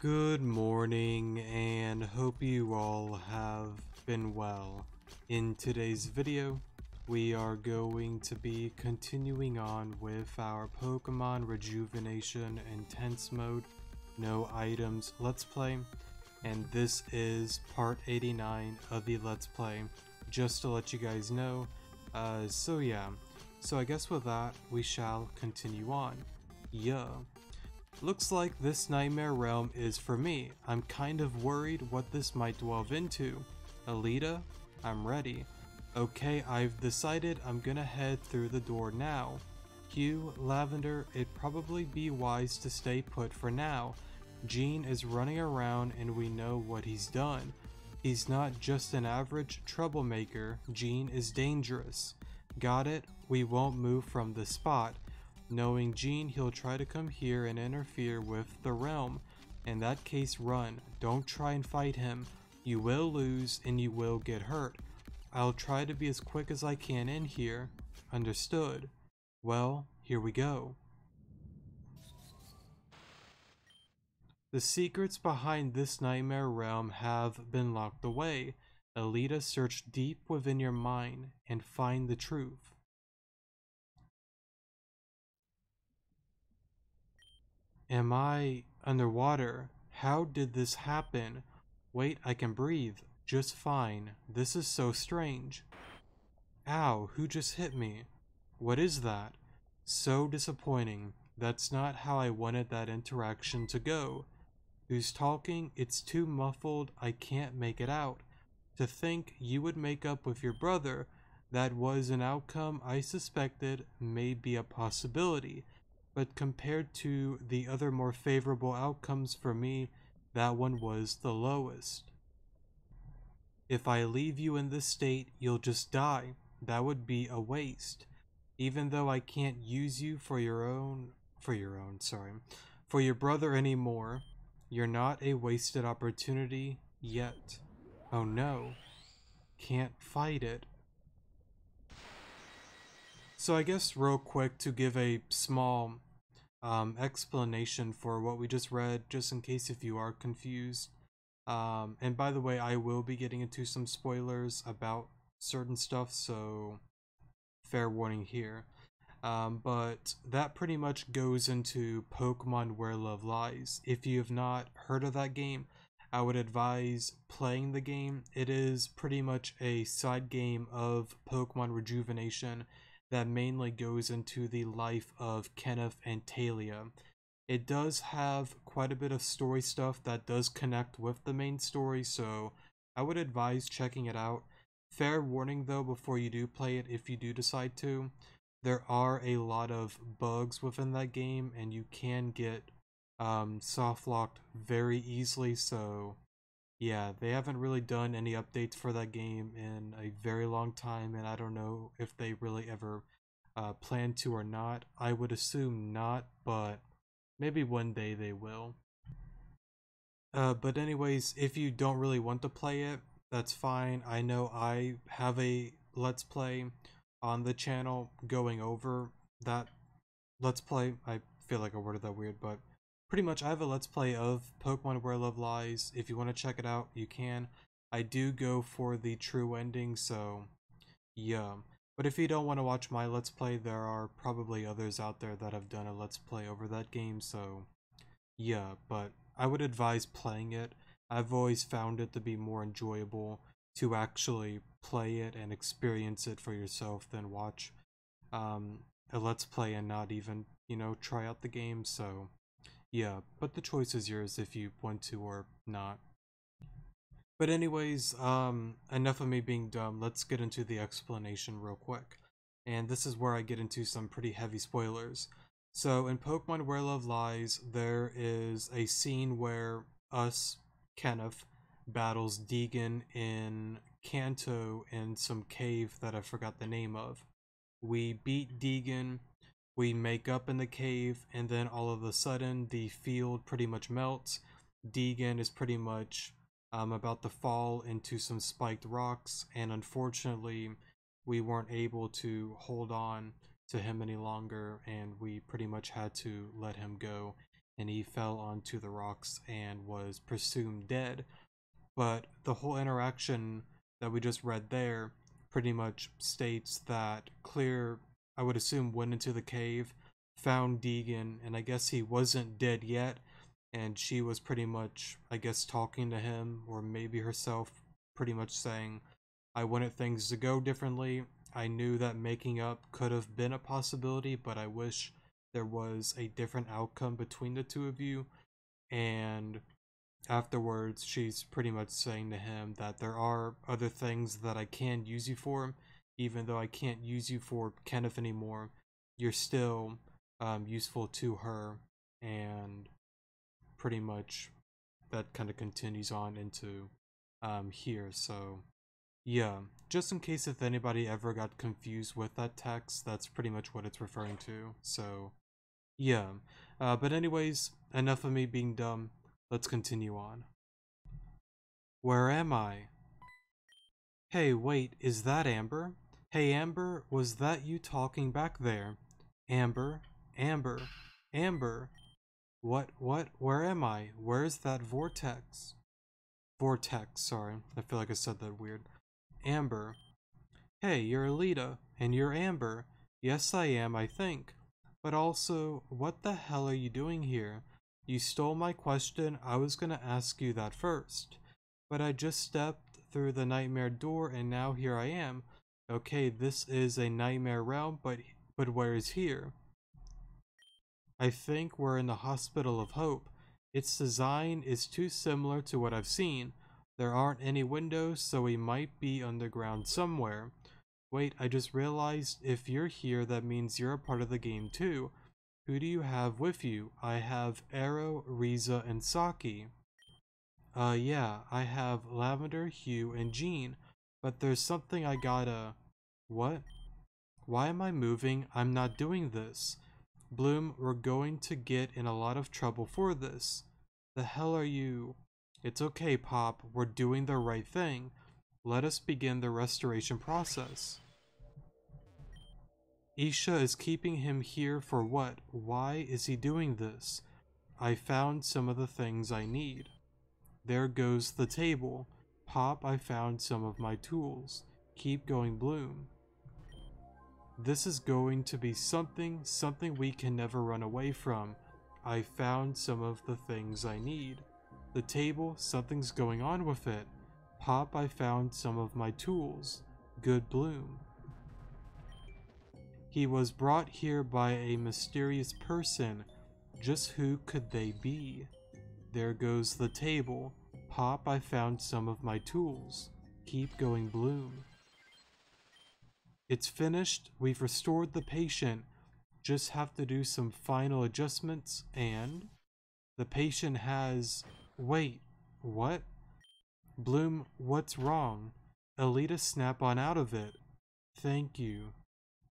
Good morning, and hope you all have been well. In today's video, we are going to be continuing on with our Pokemon Rejuvenation Intense Mode, No Items Let's Play, and this is part 89 of the Let's Play, just to let you guys know. So I guess with that, we shall continue on. Looks like this Nightmare Realm is for me. I'm kind of worried what this might delve into. Alita, I'm ready. Okay, I've decided I'm gonna head through the door now. Hugh, Lavender, it'd probably be wise to stay put for now. Gene is running around and we know what he's done. He's not just an average troublemaker, Gene is dangerous. Got it? We won't move from this spot. Knowing Gene, he'll try to come here and interfere with the realm. In that case, run. Don't try and fight him. You will lose and you will get hurt. I'll try to be as quick as I can in here. Understood. Well, here we go. The secrets behind this Nightmare Realm have been locked away. Alita, search deep within your mind and find the truth. Am I underwater? How did this happen? Wait, I can breathe. Just fine. This is so strange. Ow, who just hit me? What is that? So disappointing. That's not how I wanted that interaction to go. Who's talking? It's too muffled, I can't make it out. To think you would make up with your brother, that was an outcome I suspected may be a possibility. But compared to the other more favorable outcomes for me, that one was the lowest. If I leave you in this state, you'll just die. That would be a waste. Even though I can't use you for your brother anymore, you're not a wasted opportunity yet. Oh no, can't fight it. So I guess real quick to give a small explanation for what we just read, just in case if you are confused. And by the way, I will be getting into some spoilers about certain stuff, so fair warning here. But that pretty much goes into Pokemon Where Love Lies. If you have not heard of that game, I would advise playing the game. It is pretty much a side game of Pokemon Rejuvenation that mainly goes into the life of Kenneth and Talia. It does have quite a bit of story stuff that does connect with the main story, so I would advise checking it out. Fair warning though, before you do play it, if you do decide to, there are a lot of bugs within that game and you can get soft locked very easily, so yeah, they haven't really done any updates for that game in a very long time, and I don't know if they really ever plan to or not. I would assume not, but maybe one day they will. But anyways, if you don't really want to play it, that's fine. I know I have a Let's Play on the channel going over that Let's Play. I feel like I worded that weird, but pretty much I have a Let's Play of Pokemon Where Love Lies. If you want to check it out, you can. I do go for the true ending, so yeah. But if you don't want to watch my Let's Play, there are probably others out there that have done a Let's Play over that game, so yeah. But I would advise playing it. I've always found it to be more enjoyable to actually play it and experience it for yourself than watch a Let's Play and not even, try out the game, so yeah, but the choice is yours if you want to or not. But anyways, enough of me being dumb, let's get into the explanation real quick. And this is where I get into some pretty heavy spoilers. So in Pokemon Where Love Lies, there is a scene where Kenneth, battles Deegan in Kanto in some cave that I forgot the name of. We beat Deegan, we make up in the cave, and then all of a sudden the field pretty much melts. Deegan is pretty much about to fall into some spiked rocks, and unfortunately we weren't able to hold on to him any longer, and we pretty much had to let him go. and he fell onto the rocks and was presumed dead. But the whole interaction that we just read there pretty much states that Clear, I would assume, went into the cave, found Deegan, and I guess he wasn't dead yet, and she was pretty much, I guess, talking to him, or maybe herself, pretty much saying, I wanted things to go differently. I knew that making up could have been a possibility, but I wish there was a different outcome between the two of you. And afterwards, she's pretty much saying to him that there are other things that I can use you for. Even though I can't use you for Kenneth anymore, you're still useful to her. And pretty much that kind of continues on into here. So yeah, just in case if anybody ever got confused with that text, that's pretty much what it's referring to. So yeah, but anyways, enough of me being dumb. Let's continue on. Where am I? Hey, wait, is that Amber? Hey, Amber, was that you talking back there? Amber, Amber, Amber. What, where am I? Where's that vortex? Vortex, sorry. I feel like I said that weird. Amber. Hey, you're Alita, and you're Amber. Yes, I am, I think. But also, what the hell are you doing here? You stole my question. I was gonna ask you that first. But I just stepped through the nightmare door and now here I am. Okay, this is a nightmare realm, but where is here? I think we're in the Hospital of Hope. Its design is too similar to what I've seen. There aren't any windows, so we might be underground somewhere. Wait, I just realized if you're here, that means you're a part of the game too. Who do you have with you? I have Arrow, Riza, and Saki. Yeah, I have Lavender, Hugh, and Jean. But there's something I gotta... What? Why am I moving? I'm not doing this. Bloom, we're going to get in a lot of trouble for this. The hell are you? It's okay, Pop. We're doing the right thing. Let us begin the restoration process. Isha is keeping him here for what? Why is he doing this? I found some of the things I need. There goes the table. Pop, I found some of my tools. Keep going, Bloom. This is going to be something we can never run away from. I found some of the things I need. The table, something's going on with it. Pop, I found some of my tools. Good, Bloom. He was brought here by a mysterious person. Just who could they be? There goes the table. Pop, I found some of my tools. Keep going, Bloom. It's finished. We've restored the patient. Just have to do some final adjustments and... The patient has... Wait, what? Bloom, what's wrong? Alita, snap on out of it. Thank you.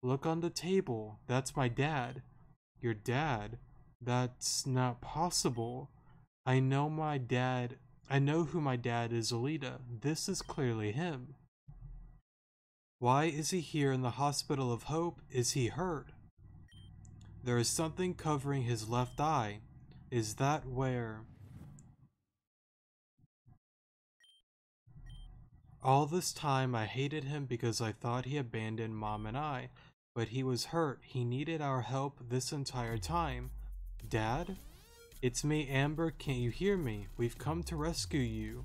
Look on the table. That's my dad. Your dad? That's not possible. I know my dad. I know who my dad is, Alita. This is clearly him. Why is he here in the Hospital of Hope? Is he hurt? There is something covering his left eye. Is that where... All this time I hated him because I thought he abandoned Mom and I, but he was hurt. He needed our help this entire time. Dad? It's me, Amber. Can't you hear me? We've come to rescue you.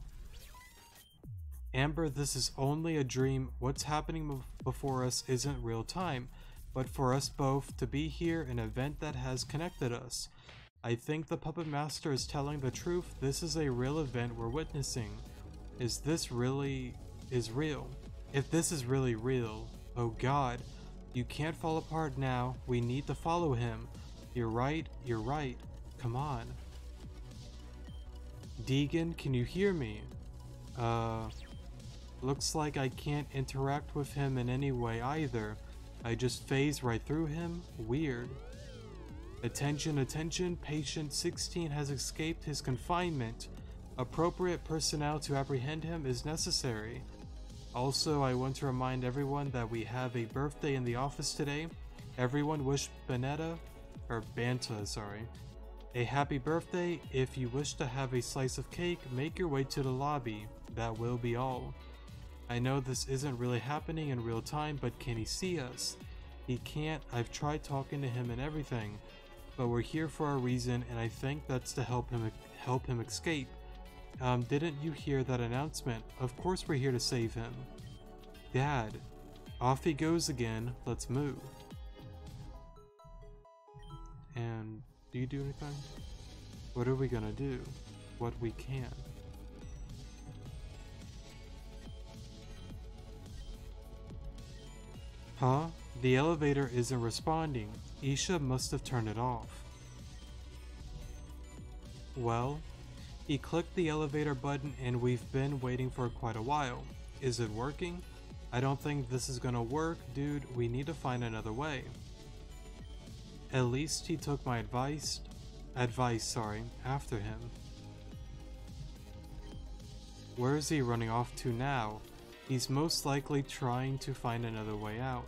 Amber, this is only a dream. What's happening before us isn't real time, but for us both to be here, an event that has connected us. I think the Puppet Master is telling the truth. This is a real event we're witnessing. Is this really... is real? If this is really real, oh God, you can't fall apart now. We need to follow him. You're right, you're right. Come on. Deegan, can you hear me? Looks like I can't interact with him in any way either. I just phase right through him. Weird. Attention, attention. Patient 16 has escaped his confinement. Appropriate personnel to apprehend him is necessary. Also, I want to remind everyone that we have a birthday in the office today. Everyone wish Banta, A happy birthday. If you wish to have a slice of cake, make your way to the lobby. That will be all. I know this isn't really happening in real time, but can he see us? He can't. I've tried talking to him and everything, but we're here for a reason, and I think that's to help him escape. Didn't you hear that announcement? Of course we're here to save him. Dad. Off he goes again. Let's move. And do you do anything? What are we gonna do? What we can. Huh? The elevator isn't responding. Isha must have turned it off. Well, he clicked the elevator button and we've been waiting for quite a while. Is it working? I don't think this is gonna work, dude. We need to find another way. At least he took my advice after him. Where is he running off to now? He's most likely trying to find another way out.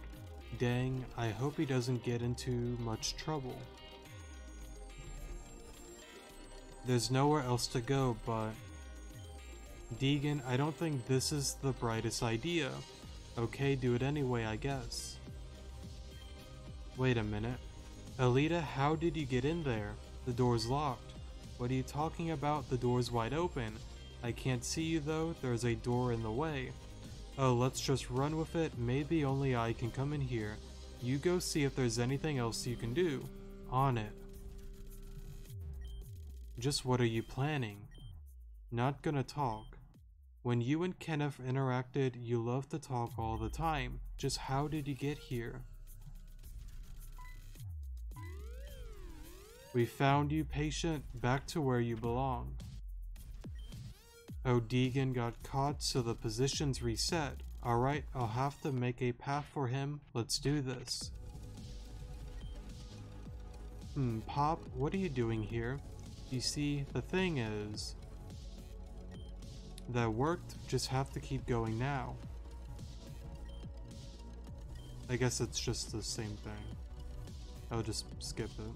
Dang, I hope he doesn't get into much trouble. There's nowhere else to go, but... Deegan, I don't think this is the brightest idea. Okay, do it anyway, I guess. Wait a minute. Alita, how did you get in there? The door's locked. What are you talking about? The door's wide open. I can't see you though, there's a door in the way. Oh, let's just run with it. Maybe only I can come in here. You go see if there's anything else you can do. On it. Just what are you planning? Not gonna talk. When you and Kenneth interacted, you love to talk all the time. Just how did you get here? We found you, patient. Back to where you belong. Oh, Deegan got caught, so the position's reset. Alright, I'll have to make a path for him. Let's do this. Pop, what are you doing here? You see, the thing is... That worked, just have to keep going now. I guess it's just the same thing. I'll just skip it.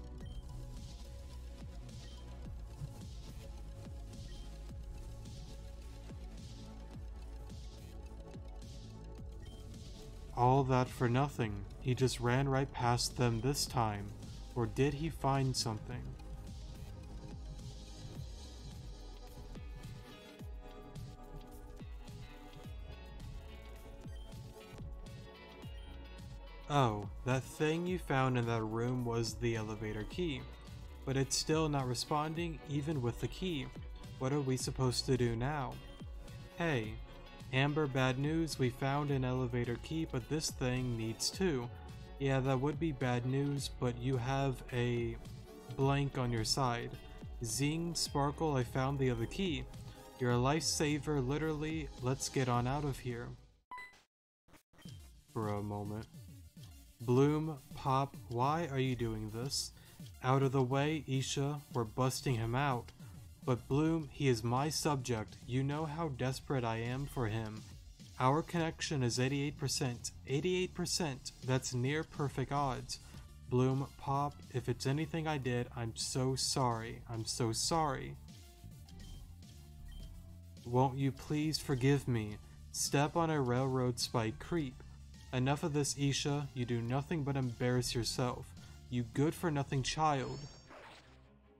All that for nothing. He just ran right past them this time. Or did he find something? Oh, that thing you found in that room was the elevator key. But it's still not responding even with the key. What are we supposed to do now? Hey. Amber, bad news, we found an elevator key, but this thing needs two. Yeah, that would be bad news, but you have a blank on your side. Zing, Sparkle, I found the other key. You're a lifesaver, literally. Let's get on out of here. For a moment. Bloom, Pop, why are you doing this? Out of the way, Isha, we're busting him out. But Bloom, he is my subject. You know how desperate I am for him. Our connection is 88%. 88%. That's near perfect odds. Bloom, Pop, if it's anything I did, I'm so sorry. I'm so sorry. Won't you please forgive me? Step on a railroad spike, creep. Enough of this, Isha. You do nothing but embarrass yourself. You good-for-nothing child.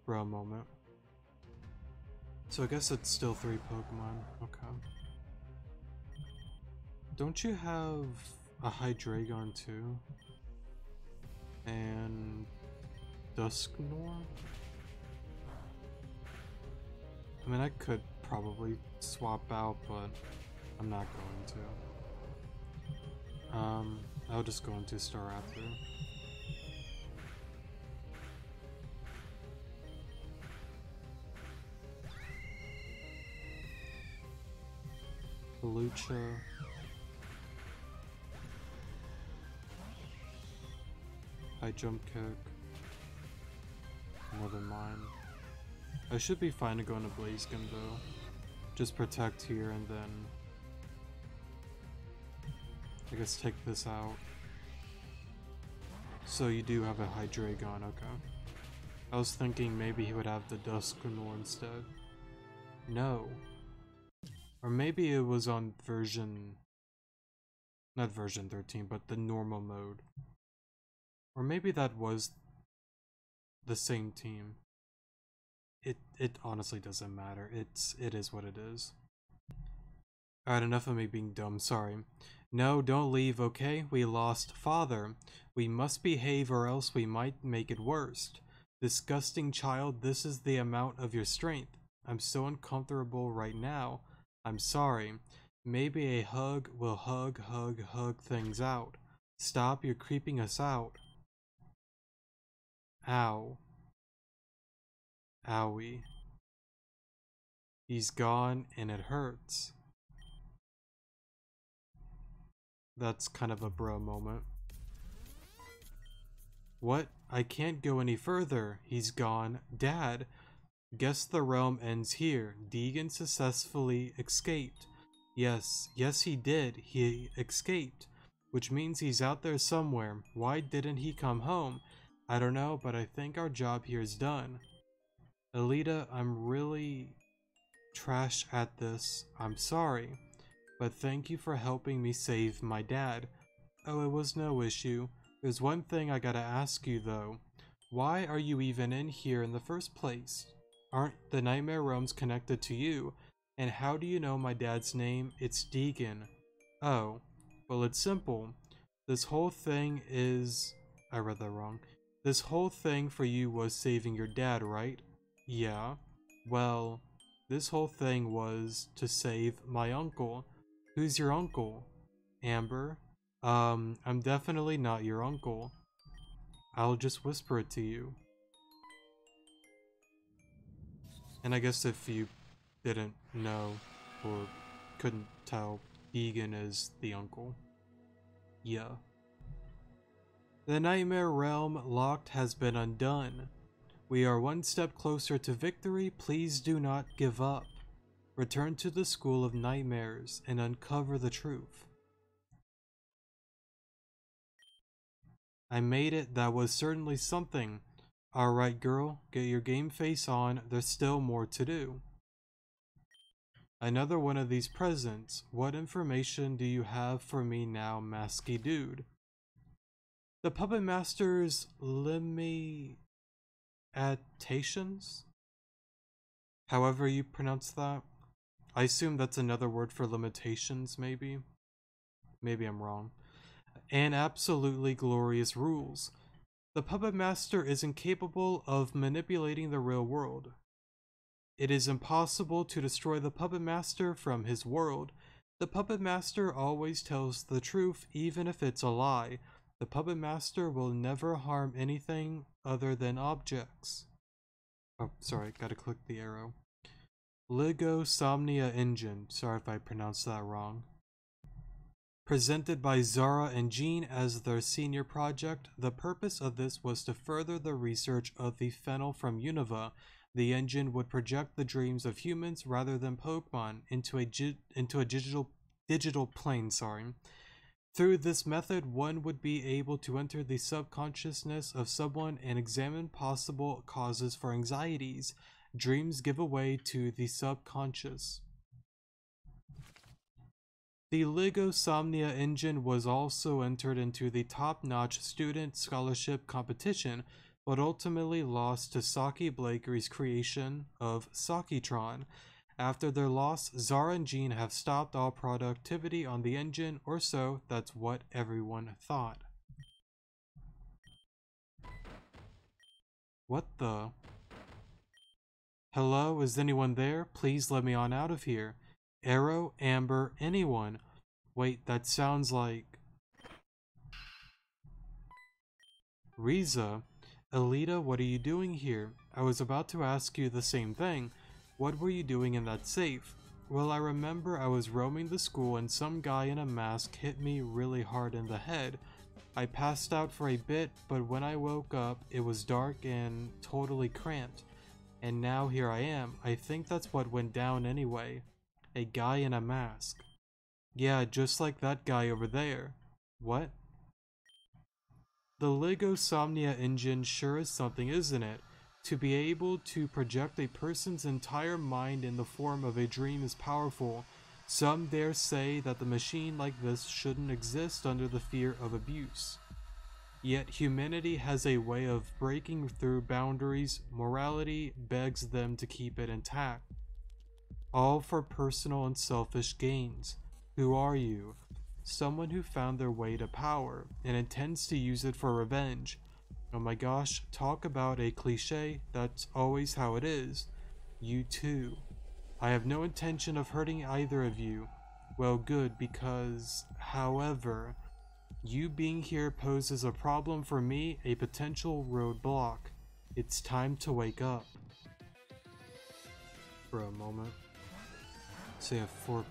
For a moment. So I guess it's still 3 Pokemon. Okay. Don't you have a Hydreigon too? And Dusknoir? I mean, I could probably swap out, but I'm not going to. I'll just go into Staraptor. Lucha. High jump kick. Another mine. I should be fine to go into Blaziken though. Just protect here and then I guess take this out. So you do have a Hydreigon, okay. I was thinking maybe he would have the Dusknoir instead. No. Or maybe it was on version... not version 13, but the normal mode. Or maybe that was the same team. It honestly doesn't matter. It is what it is. Alright, enough of me being dumb, sorry. No, don't leave, okay? We lost father. We must behave or else we might make it worse. Disgusting child, this is the amount of your strength. I'm so uncomfortable right now. I'm sorry. Maybe a hug will hug things out. Stop, you're creeping us out. Ow. Owie. He's gone and it hurts. That's kind of a bro moment. What? I can't go any further. He's gone. Dad. Guess the realm ends here. Deegan successfully escaped. Yes he did. He escaped. Which means he's out there somewhere. Why didn't he come home? I don't know, but I think our job here is done. Alita, I'm really trash at this. I'm sorry. But thank you for helping me save my dad. Oh, it was no issue. There's one thing I gotta ask you though. Why are you even in here in the first place? Aren't the Nightmare Realms connected to you? And how do you know my dad's name? It's Deegan. Oh, well it's simple. This whole thing is... I read that wrong. This whole thing for you was saving your dad, right? Yeah. Well, this whole thing was to save my uncle. Who's your uncle? Amber? I'm definitely not your uncle. I'll just whisper it to you. And I guess if you didn't know or couldn't tell, Deegan is the uncle. Yeah. The Nightmare Realm locked has been undone. We are one step closer to victory. Please do not give up. Return to the School of Nightmares and uncover the truth. I made it. That was certainly something. Alright girl, get your game face on. There's still more to do. Another one of these presents. What information do you have for me now, Masky Dude? The Puppet Master's limitations? However you pronounce that. I assume that's another word for limitations, maybe? Maybe I'm wrong. And absolutely glorious rules. The Puppet Master is incapable of manipulating the real world. It is impossible to destroy the Puppet Master from his world. The Puppet Master always tells the truth, even if it's a lie. The Puppet Master will never harm anything other than objects. Oh, sorry, gotta click the arrow. Lego Somnia Engine. Sorry if I pronounced that wrong. Presented by Zara and Jean as their senior project, the purpose of this was to further the research of the Fennel from Unova. The engine would project the dreams of humans rather than Pokemon into a digital plane. Through this method, one would be able to enter the subconsciousness of someone and examine possible causes for anxieties. Dreams give away to the subconscious. The Lego Somnia engine was also entered into the top-notch student scholarship competition, but ultimately lost to Saki Blakery's creation of Sakitron. After their loss, Zara and Jean have stopped all productivity on the engine, or so that's what everyone thought. What the? Hello, is anyone there? Please let me on out of here. Arrow, Amber, anyone. Wait, that sounds like... Riza. Alita, what are you doing here? I was about to ask you the same thing. What were you doing in that safe? Well, I remember I was roaming the school and some guy in a mask hit me really hard in the head. I passed out for a bit, but when I woke up, it was dark and totally cramped. And now here I am. I think that's what went down anyway. A guy in a mask. Yeah, just like that guy over there. What? The Lego Somnia engine sure is something, isn't it? To be able to project a person's entire mind in the form of a dream is powerful. Some dare say that the machine like this shouldn't exist under the fear of abuse. Yet humanity has a way of breaking through boundaries. Morality begs them to keep it intact. All for personal and selfish gains. Who are you? Someone who found their way to power and intends to use it for revenge. Oh my gosh, talk about a cliche, that's always how it is. You too. I have no intention of hurting either of you. Well, good, because, however, you being here poses a problem for me, a potential roadblock. It's time to wake up. For a moment. So you have 4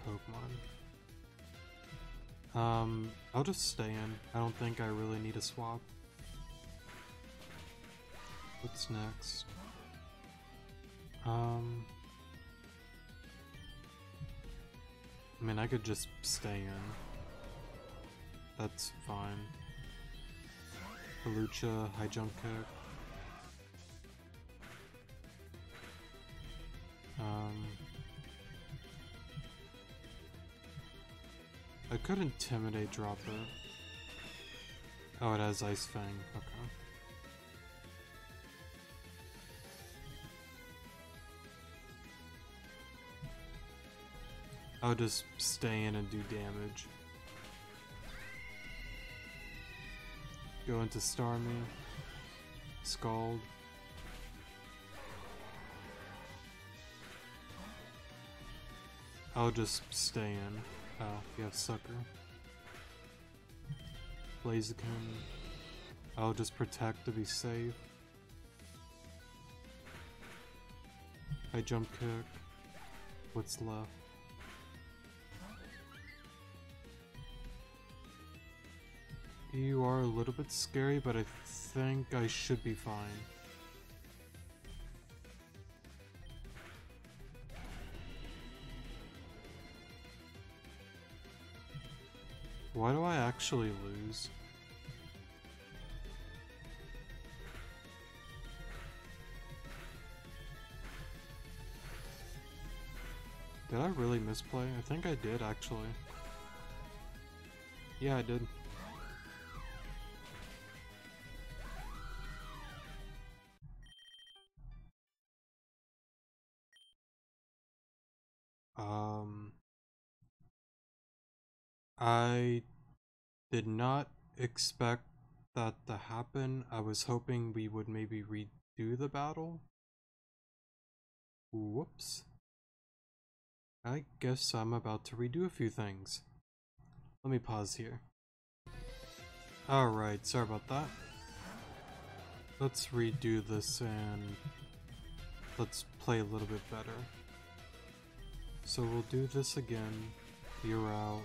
Pokemon. I'll just stay in. I don't think I really need a swap. What's next? I mean, I could just stay in. That's fine. Hawlucha, high jump kick. I could intimidate drop it. Oh, it has Ice Fang. Okay. I'll just stay in and do damage. Go into Starmie. Scald. I'll just stay in. Oh, yeah, Sucker. Blaziken. I'll just protect to be safe. I jump kick. What's left? You are a little bit scary, but I think I should be fine. Why do I actually lose? Did I really misplay? I think I did, actually. Yeah, I did. I did not expect that to happen. I was hoping we would maybe redo the battle. Whoops. I guess I'm about to redo a few things. Let me pause here. Alright, sorry about that. Let's redo this and let's play a little bit better. So we'll do this again. You're out.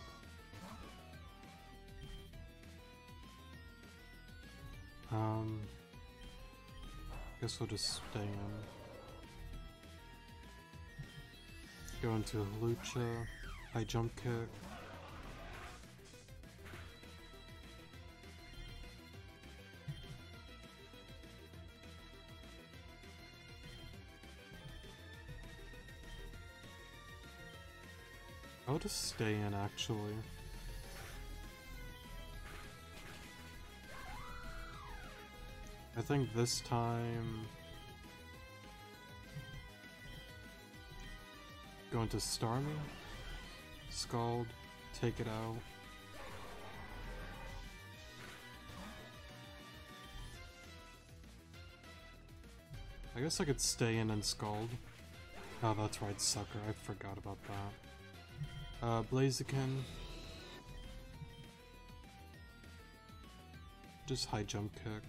Guess we'll just stay in. Go into Hawlucha, high jump kick. I'll just stay in, actually. I think this time... Go into Starmie, Scald, take it out. I guess I could stay in and Scald. Oh, that's right, Sucker, I forgot about that. Blaziken. Just high jump kick.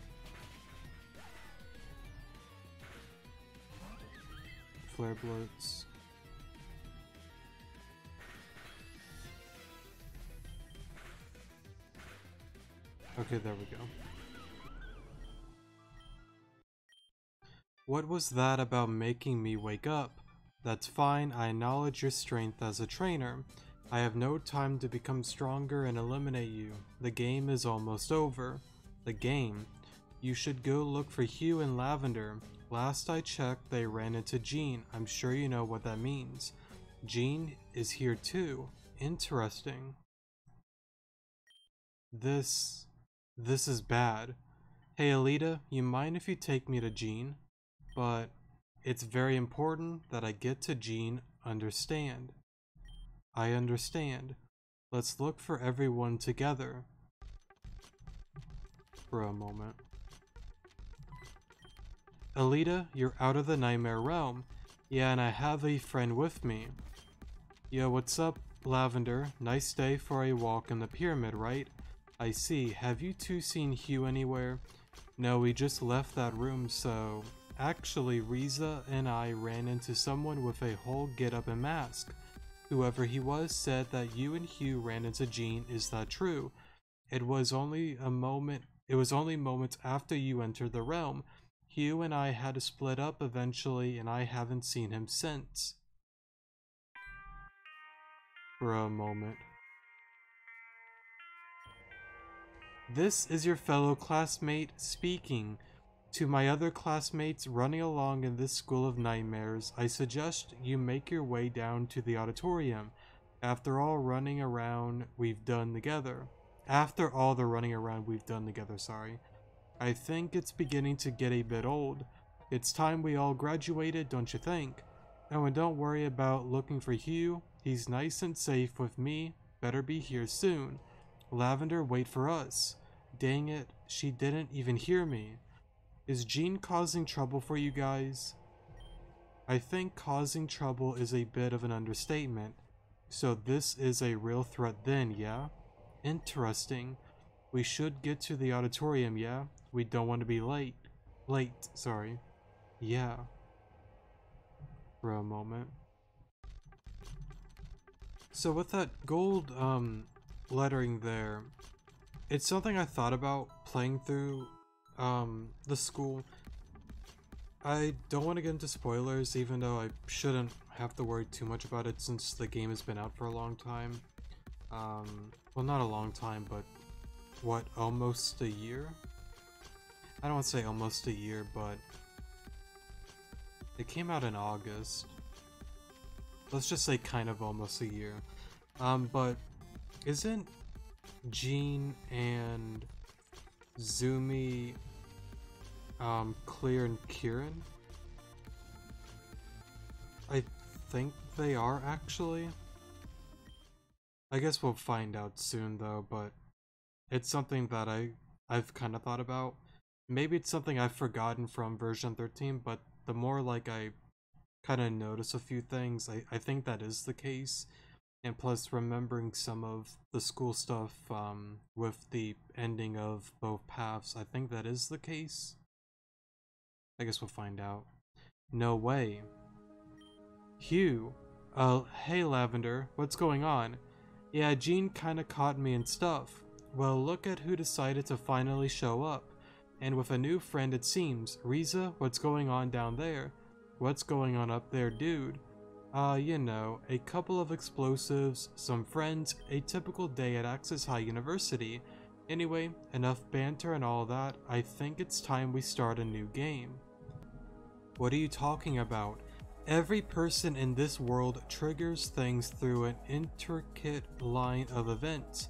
Flare Blitz. Okay, there we go. What was that about making me wake up? That's fine, I acknowledge your strength as a trainer. I have no time to become stronger and eliminate you. The game is almost over. The game? You should go look for Hugh and Lavender. Last I checked, they ran into Jean. I'm sure you know what that means. Jean is here too. Interesting. This is bad. Hey Alita, you mind if you take me to Jean? But it's very important that I get to Jean, understand? I understand. Let's look for everyone together. For a moment. Alita, you're out of the nightmare realm. Yeah, and I have a friend with me. Yo, what's up, Lavender? Nice day for a walk in the pyramid, right? I see. Have you two seen Hugh anywhere? No, we just left that room, so... Actually, Riza and I ran into someone with a whole get-up and mask. Whoever he was said that you and Hugh ran into Jean. Is that true? It was only moments after you entered the realm. Hugh and I had to split up eventually, and I haven't seen him since. For a moment. This is your fellow classmate speaking. To my other classmates running along in this school of nightmares, I suggest you make your way down to the auditorium. After all the running around we've done together, sorry. I think it's beginning to get a bit old. It's time we all graduated, don't you think? Oh, and don't worry about looking for Hugh. He's nice and safe with me. Better be here soon. Lavender, wait for us. Dang it, she didn't even hear me. Is Jean causing trouble for you guys? I think causing trouble is a bit of an understatement. So this is a real threat then, yeah? Interesting. We should get to the auditorium, yeah? We don't want to be late. Sorry. Yeah. For a moment. So with that gold, lettering there, it's something I thought about playing through the school. I don't want to get into spoilers, even though I shouldn't have to worry too much about it since the game has been out for a long time. Well, not a long time, but what, almost a year? I don't want to say almost a year, but it came out in August. Let's just say kind of almost a year. But isn't Jean and Zumi Clear and Kieran? I think they are, actually. I guess we'll find out soon though, but it's something that I've kind of thought about. Maybe it's something I've forgotten from version 13, but the more like I kind of notice a few things, I think that is the case. And plus remembering some of the school stuff with the ending of both paths, I think that is the case. I guess we'll find out. No way. Hugh. Hey Lavender, what's going on? Yeah, Jean kinda caught me and stuff. Well, look at who decided to finally show up. And with a new friend it seems. Riza, what's going on down there? What's going on up there, dude? You know, a couple of explosives, some friends, a typical day at Axis High University. Anyway, enough banter and all that, I think it's time we start a new game. What are you talking about? Every person in this world triggers things through an intricate line of events.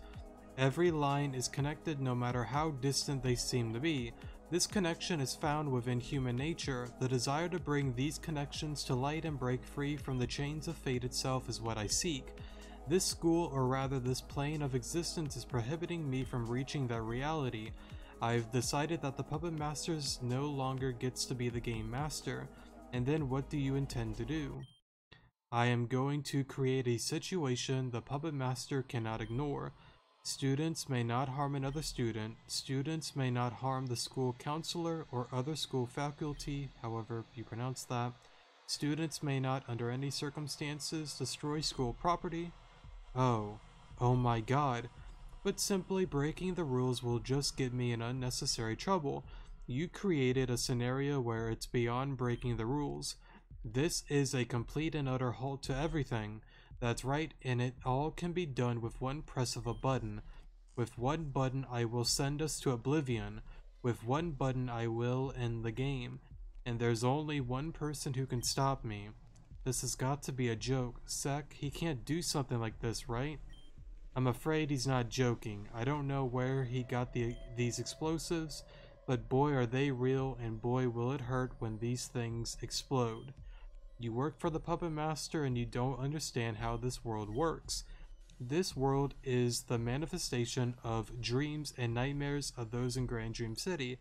Every line is connected no matter how distant they seem to be. This connection is found within human nature. The desire to bring these connections to light and break free from the chains of fate itself is what I seek. This school, or rather this plane of existence, is prohibiting me from reaching that reality. I've decided that the Puppet Master no longer gets to be the Game Master. And then what do you intend to do? I am going to create a situation the Puppet Master cannot ignore. Students may not harm another student. Students may not harm the school counselor or other school faculty, however you pronounce that. Students may not, under any circumstances, destroy school property. Oh my god. But simply breaking the rules will just get me in unnecessary trouble. You created a scenario where it's beyond breaking the rules. This is a complete and utter halt to everything. That's right, and it all can be done with one press of a button. With one button I will send us to oblivion. With one button I will end the game. and there's only one person who can stop me. This has got to be a joke. Sek, he can't do something like this, right? I'm afraid he's not joking. I don't know where he got these explosives, but boy are they real, and boy will it hurt when these things explode. You work for the Puppet Master and you don't understand how this world works. This world is the manifestation of dreams and nightmares of those in Grand Dream City.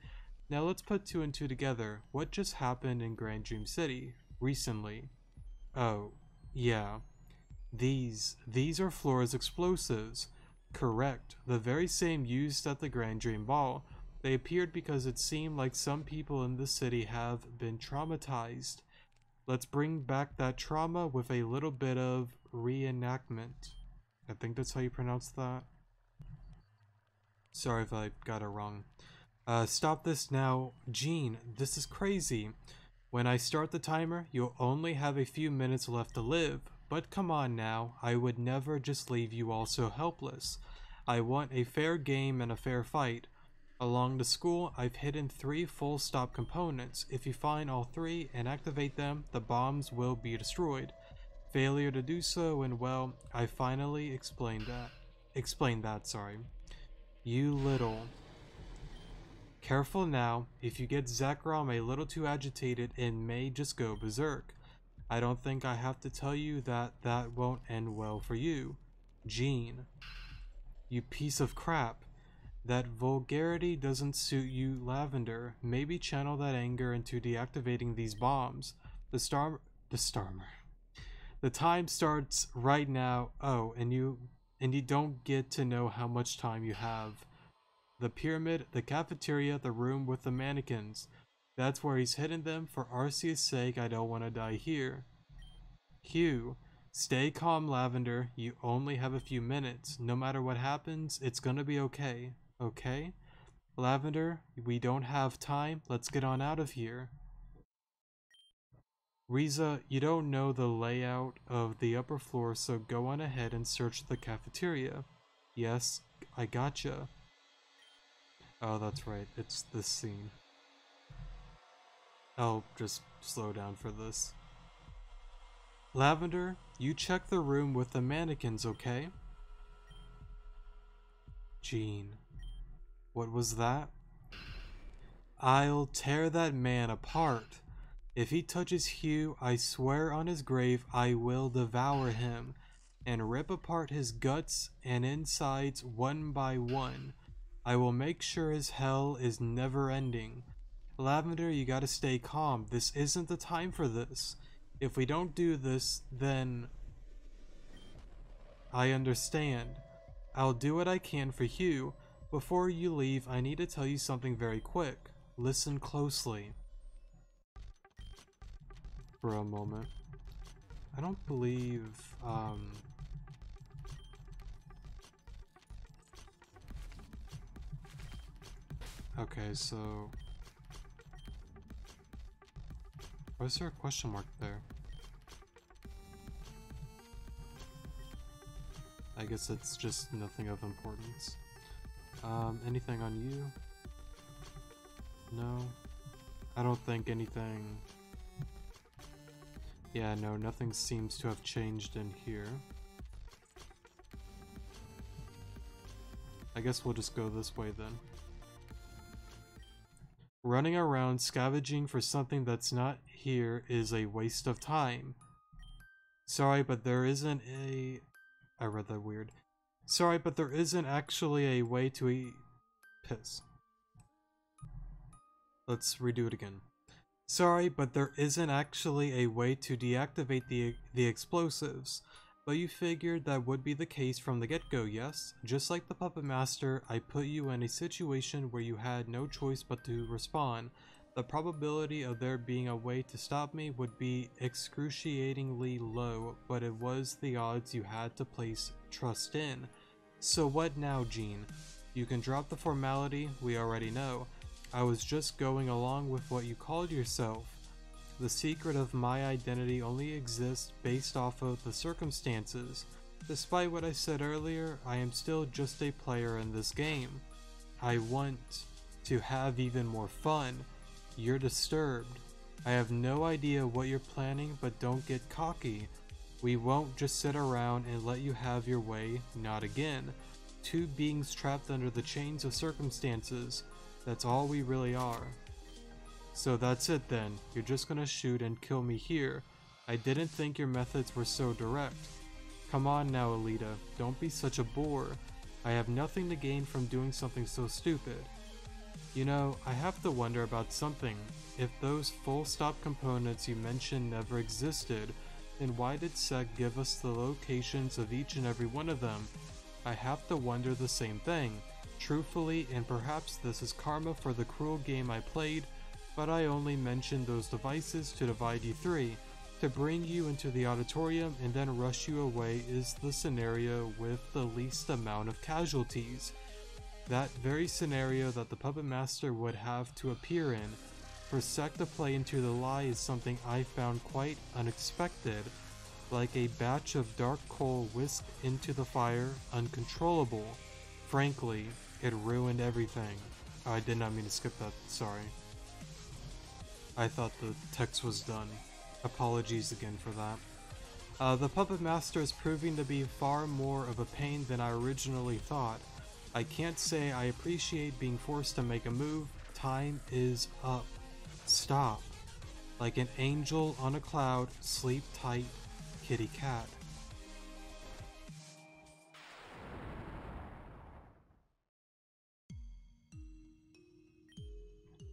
Now let's put two and two together. What just happened in Grand Dream City recently? Oh, yeah. These are Flora's explosives. Correct. The very same used at the Grand Dream Ball. They appeared because it seemed like some people in the city have been traumatized. Let's bring back that trauma with a little bit of reenactment. I think that's how you pronounce that. Sorry if I got it wrong. Stop this now. Jean, this is crazy. When I start the timer, you'll only have a few minutes left to live. But come on now, I would never just leave you all so helpless. I want a fair game and a fair fight. Along the school, I've hidden 3 full stop components. If you find all 3 and activate them, the bombs will be destroyed. Failure to do so, and well, I finally explained that, sorry. You little... Careful now, if you get Zekrom a little too agitated, it may just go berserk. I don't think I have to tell you that that won't end well for you. Jean. You piece of crap. That vulgarity doesn't suit you, Lavender. Maybe channel that anger into deactivating these bombs. The time starts right now. Oh, and you don't get to know how much time you have. The pyramid, the cafeteria, the room with the mannequins. That's where he's hidden them. For Arceus' sake, I don't want to die here. Hugh, stay calm, Lavender. You only have a few minutes. No matter what happens, it's gonna be okay. Okay? Lavender, we don't have time. Let's get on out of here. Riza, you don't know the layout of the upper floor, so go on ahead and search the cafeteria. Yes, I gotcha. Oh, that's right. It's this scene. I'll just slow down for this. Lavender, you check the room with the mannequins, okay? Jean. What was that? I'll tear that man apart. If he touches Hugh, I swear on his grave I will devour him and rip apart his guts and insides one by one. I will make sure his hell is never ending. Lavender, you gotta stay calm. This isn't the time for this. If we don't do this, then... I understand. I'll do what I can for Hugh. Before you leave, I need to tell you something very quick. Listen closely. For a moment. I don't believe, okay, so... Why is there a question mark there? I guess it's just nothing of importance. Anything on you? No? I don't think anything... Yeah, no, nothing seems to have changed in here. I guess we'll just go this way then. Running around scavenging for something that's not here is a waste of time. Sorry, but there isn't a... I read that weird. Sorry, but there isn't actually a way to eat... Piss. Let's redo it again. Sorry, but there isn't actually a way to deactivate the explosives. But you figured that would be the case from the get-go, yes? Just like the Puppet Master, I put you in a situation where you had no choice but to respond. The probability of there being a way to stop me would be excruciatingly low, but it was the odds you had to place trust in. So what now, Jean? You can drop the formality, we already know. I was just going along with what you called yourself. The secret of my identity only exists based off of the circumstances. Despite what I said earlier, I am still just a player in this game. I want to have even more fun. You're disturbed. I have no idea what you're planning, but don't get cocky. We won't just sit around and let you have your way, not again. Two beings trapped under the chains of circumstances. That's all we really are. So that's it then, you're just gonna shoot and kill me here. I didn't think your methods were so direct. Come on now, Alita, don't be such a bore. I have nothing to gain from doing something so stupid. You know, I have to wonder about something. If those full stop components you mentioned never existed, then why did Sec give us the locations of each and every one of them? I have to wonder the same thing. Truthfully, and perhaps this is karma for the cruel game I played, but I only mentioned those devices to divide you three. To bring you into the auditorium and then rush you away is the scenario with the least amount of casualties. That very scenario that the Puppet Master would have to appear in. For Sec to play into the lie is something I found quite unexpected. Like a batch of dark coal whisked into the fire, uncontrollable. Frankly, it ruined everything. Oh, I did not mean to skip that, sorry. I thought the text was done. Apologies again for that. The Puppet Master is proving to be far more of a pain than I originally thought. I can't say I appreciate being forced to make a move. Time is up. Stop. Like an angel on a cloud, sleep tight, kitty cat.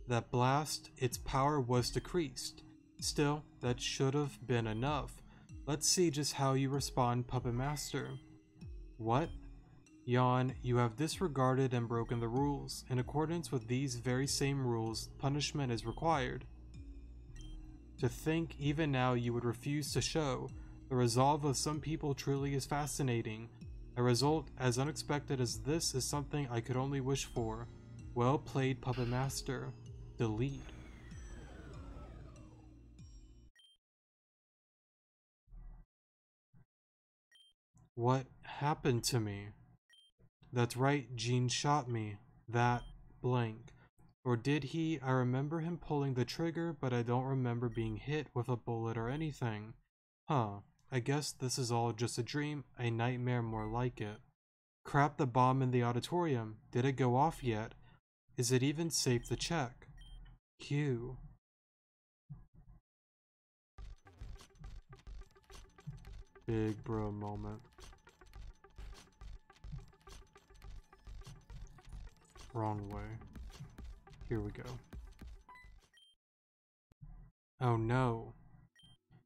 That blast, its power was decreased. Still, that should have been enough. Let's see just how you respond, Puppet Master. What? Yawn, you have disregarded and broken the rules. In accordance with these very same rules, punishment is required. To think even now you would refuse to show. The resolve of some people truly is fascinating. A result as unexpected as this is something I could only wish for. Well played, Puppet Master. Delete. What happened to me? That's right, Gene shot me. That blank. Or did he? I remember him pulling the trigger, but I don't remember being hit with a bullet or anything. Huh. I guess this is all just a dream, a nightmare more like it. Crap, the bomb in the auditorium. Did it go off yet? Is it even safe to check? Q. Big bro moment. Wrong way. Here we go. Oh no.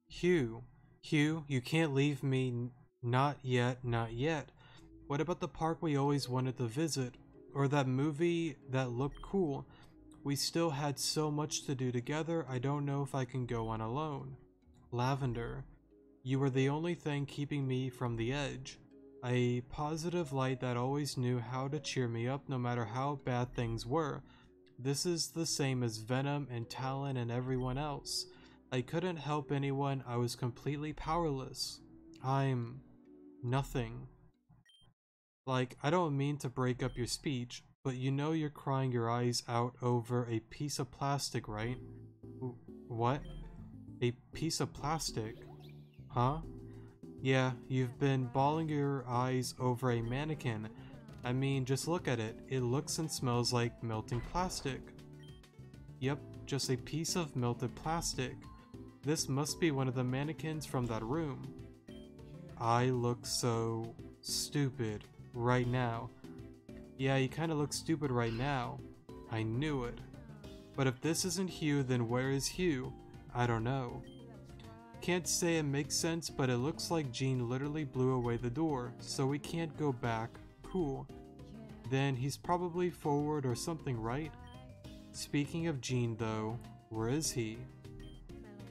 Hugh. Hugh, you can't leave me. Not yet, not yet. What about the park we always wanted to visit? Or that movie that looked cool? We still had so much to do together, I don't know if I can go on alone. Lavender. You were the only thing keeping me from the edge. A positive light that always knew how to cheer me up no matter how bad things were. This is the same as Venom and Talon and everyone else. I couldn't help anyone, I was completely powerless. I'm nothing. Like, I don't mean to break up your speech, but you know you're crying your eyes out over a piece of plastic, right? What? A piece of plastic? Huh? Yeah, you've been bawling your eyes over a mannequin. I mean, just look at it. It looks and smells like melting plastic. Yep, just a piece of melted plastic. This must be one of the mannequins from that room. I look so stupid right now. Yeah, you kinda look stupid right now. I knew it. But if this isn't Hugh, then where is Hugh? I don't know. Can't say it makes sense, but it looks like Gene literally blew away the door, so we can't go back. Cool. Then he's probably forward or something, right? Speaking of Gene though, where is he?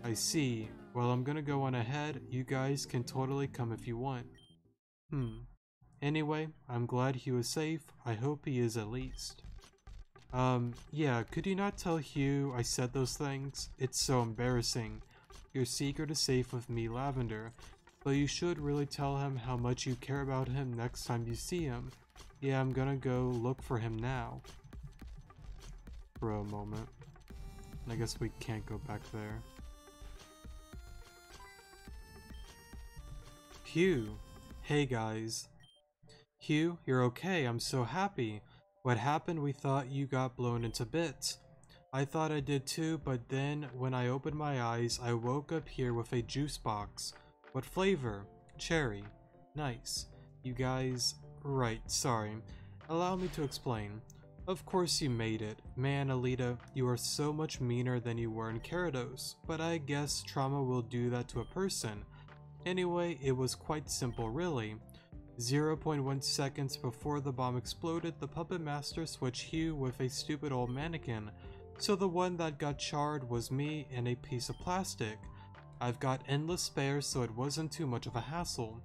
I see. Well, I'm gonna go on ahead. You guys can totally come if you want. Anyway, I'm glad he was safe. I hope he is at least. Yeah, could you not tell Hugh I said those things? It's so embarrassing. Your secret is safe with me, Lavender, but you should really tell him how much you care about him next time you see him. Yeah, I'm gonna go look for him now. Bro moment. I guess we can't go back there. Hugh! Hey guys. Hugh, you're okay, I'm so happy. What happened? We thought you got blown into bits. I thought I did too, but then when I opened my eyes, I woke up here with a juice box. What flavor? Cherry. Nice. You guys... Right, sorry. Allow me to explain. Of course you made it. Man, Alita, you are so much meaner than you were in Gyarados, but I guess trauma will do that to a person. Anyway, it was quite simple really. 0.1 seconds before the bomb exploded, the puppet master switched Hugh with a stupid old mannequin. So the one that got charred was me and a piece of plastic. I've got endless spares, so it wasn't too much of a hassle.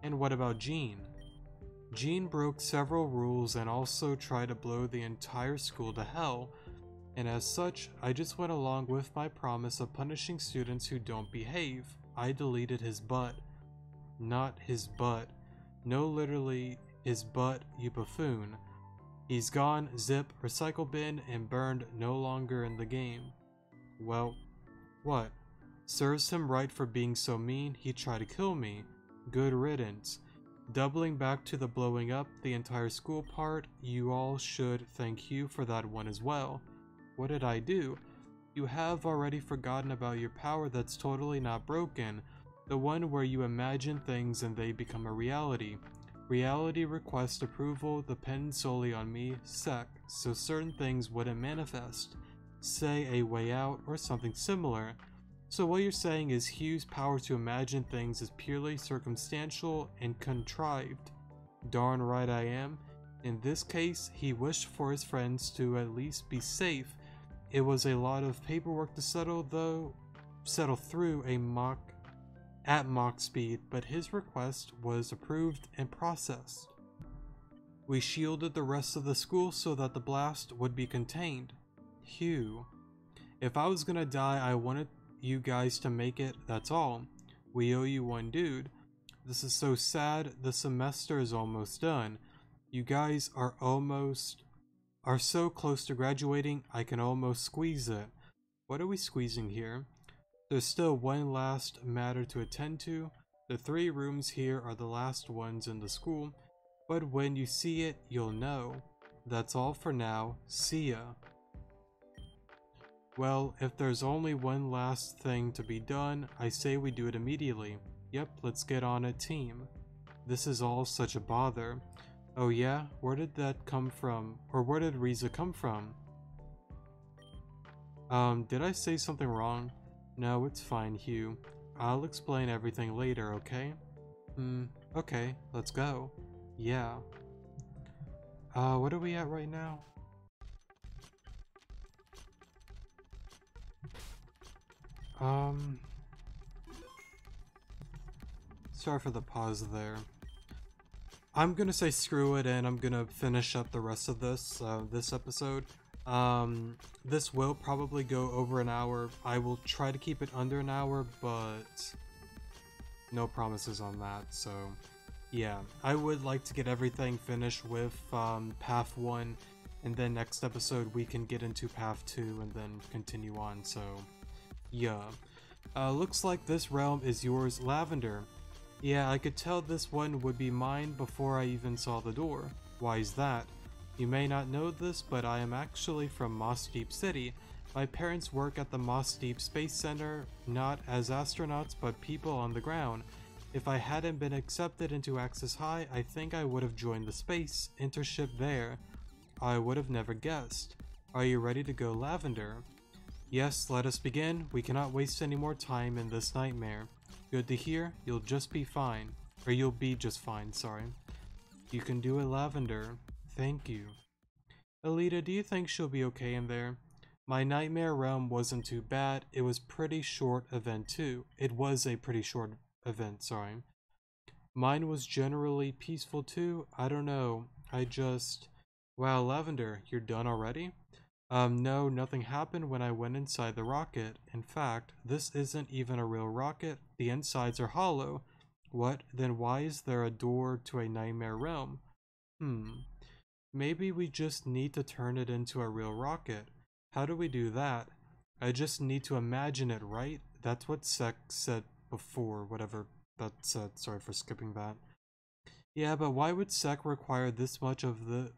And what about Jean? Jean broke several rules and also tried to blow the entire school to hell. And as such, I just went along with my promise of punishing students who don't behave. I deleted his butt. Not his butt. No, literally, his butt, you buffoon. He's gone, zip, recycle bin, and burned, no longer in the game. Well, what? Serves him right for being so mean, he tried to kill me. Good riddance. Doubling back to the blowing up the entire school part, you all should thank Hugh for that one as well. What did I do? You have already forgotten about your power that's totally not broken. The one where you imagine things and they become a reality. Reality requests approval depends solely on me, sec, so certain things wouldn't manifest. Say a way out or something similar. So what you're saying is Hugh's power to imagine things is purely circumstantial and contrived. Darn right I am. In this case, he wished for his friends to at least be safe. It was a lot of paperwork to settle through at mock speed, but his request was approved and processed. We shielded the rest of the school so that the blast would be contained. Hugh. If I was gonna die, I wanted you guys to make it, that's all. We owe you one, dude. This is so sad, the semester is almost done. You guys are so close to graduating, I can almost squeeze it. What are we squeezing here? There's still one last matter to attend to. The 3 rooms here are the last ones in the school, but when you see it, you'll know. That's all for now, see ya. Well, if there's only one last thing to be done, I say we do it immediately. Yep, let's get on it, team. This is all such a bother. Oh yeah? Where did that come from? Or where did Riza come from? Did I say something wrong? No, it's fine, Hugh. I'll explain everything later, okay? Okay, let's go. Yeah. What are we at right now? Sorry for the pause there. I'm gonna say screw it and I'm gonna finish up the rest of this episode. This will probably go over an hour. I will try to keep it under an hour, but no promises on that, so yeah. I would like to get everything finished with Path 1, and then next episode we can get into Path 2 and then continue on, so yeah. Looks like this realm is yours, Lavender. Yeah, I could tell this one would be mine before I even saw the door. Why is that? You may not know this, but I am actually from Moss Deep City. My parents work at the Moss Deep Space Center, not as astronauts, but people on the ground. If I hadn't been accepted into Axis High, I think I would have joined the space internship there. I would have never guessed. Are you ready to go, Lavender? Yes, let us begin. We cannot waste any more time in this nightmare. Good to hear. You'll just be fine. Or you'll be just fine, sorry. You can do it, Lavender. Thank you. Alita, do you think she'll be okay in there? My nightmare realm wasn't too bad. It was pretty short event too. It was a pretty short event, sorry. Mine was generally peaceful too. I don't know. Wow, Lavender, you're done already? No, nothing happened when I went inside the rocket. In fact, this isn't even a real rocket. The insides are hollow. What? Then why is there a door to a nightmare realm? Maybe we just need to turn it into a real rocket. How do we do that? I just need to imagine it, right? That's what Sek said before, whatever that said. Sorry for skipping that. Yeah, but why would Sek require this much of the...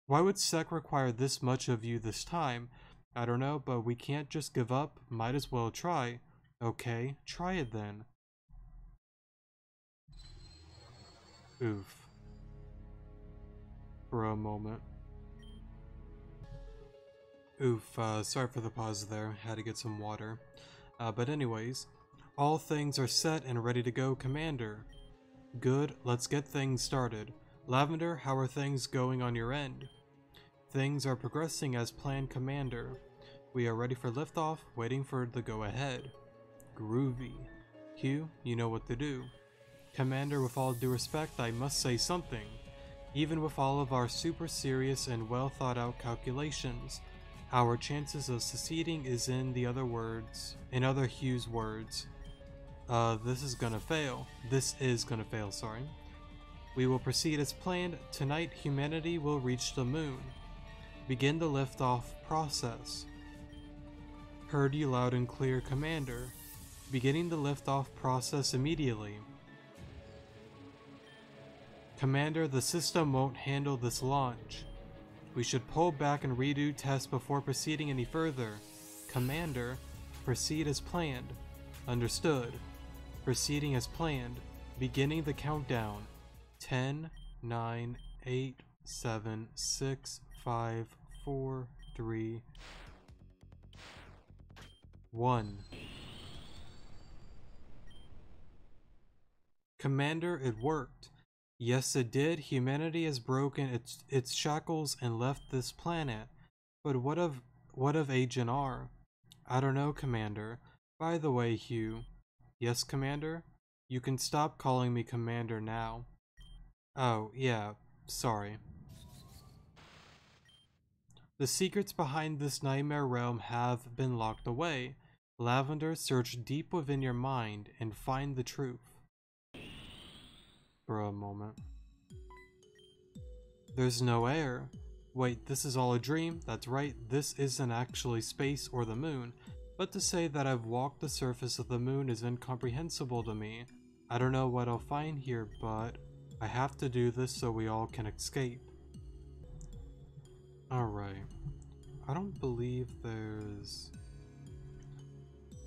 Why would Sek require this much of you this time? I don't know, but we can't just give up. Might as well try. Okay, try it then. Oof. For a moment. Oof, sorry for the pause there. Had to get some water. But anyways, all things are set and ready to go, Commander. Good, let's get things started. Lavender, how are things going on your end? Things are progressing as planned, Commander. We are ready for liftoff, waiting for the go-ahead. Groovy. Hugh, you know what to do. Commander, with all due respect, I must say something. Even with all of our super serious and well thought out calculations, our chances of succeeding is in other Hugh's words. This is gonna fail. This is gonna fail, sorry. We will proceed as planned. Tonight, humanity will reach the moon. Begin the liftoff process. Heard you loud and clear, Commander. Beginning the liftoff process immediately. Commander, the system won't handle this launch. We should pull back and redo tests before proceeding any further. Commander, proceed as planned. Understood. Proceeding as planned. Beginning the countdown. 10, 9, 8, 7, 6, 5, 4, 3, 1. Commander, it worked. Yes, it did. Humanity has broken its shackles and left this planet. But what of Agent R? I don't know, Commander. By the way, Hugh. Yes, Commander? You can stop calling me Commander now. Oh, yeah. Sorry. The secrets behind this nightmare realm have been locked away. Lavender, search deep within your mind and find the truth. For a moment. There's no air. Wait, this is all a dream? That's right, this isn't actually space or the moon. But to say that I've walked the surface of the moon is incomprehensible to me. I don't know what I'll find here, but I have to do this so we all can escape. Alright. I don't believe there's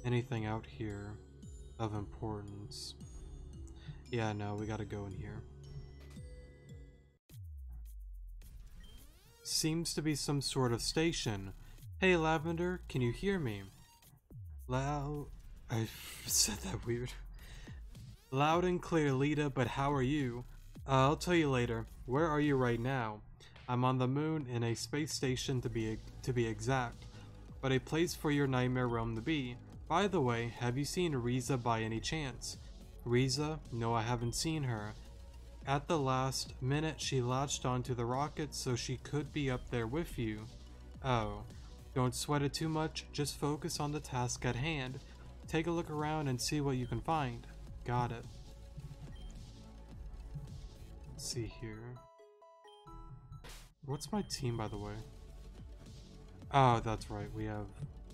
anything out here of importance. Yeah, no, we gotta go in here. Seems to be some sort of station. Hey, Lavender, can you hear me? I said that weird. Loud and clear, Lita, but how are you? I'll tell you later. Where are you right now? I'm on the moon in a space station to be exact, but a place for your nightmare realm to be. By the way, have you seen Riza by any chance? Riza? No, I haven't seen her. At the last minute, she latched onto the rocket so she could be up there with you. Oh. Don't sweat it too much, just focus on the task at hand. Take a look around and see what you can find. Got it. Let's see here. What's my team, by the way? Oh, that's right, we have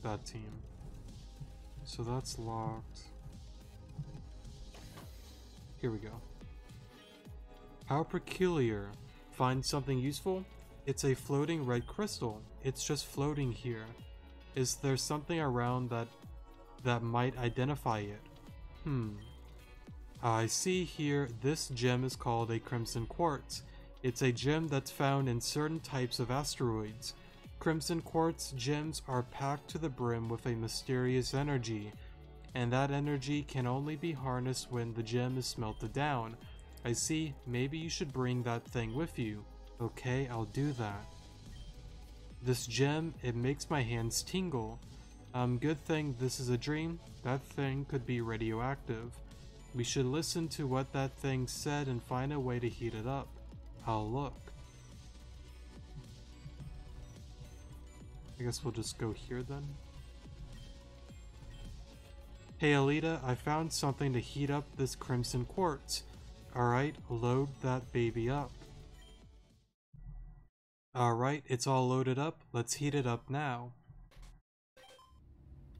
that team. So that's locked. Here we go. How peculiar. Find something useful? It's a floating red crystal. It's just floating here. Is there something around that might identify it? I see here this gem is called a Crimson Quartz. It's a gem that's found in certain types of asteroids. Crimson Quartz gems are packed to the brim with a mysterious energy, and that energy can only be harnessed when the gem is smelted down. I see, maybe you should bring that thing with you. Okay, I'll do that. This gem, it makes my hands tingle. Good thing this is a dream. That thing could be radioactive. We should listen to what that thing said and find a way to heat it up. I'll look. I guess we'll just go here then. Hey Alita, I found something to heat up this Crimson Quartz. Alright, load that baby up. Alright, it's all loaded up. Let's heat it up now.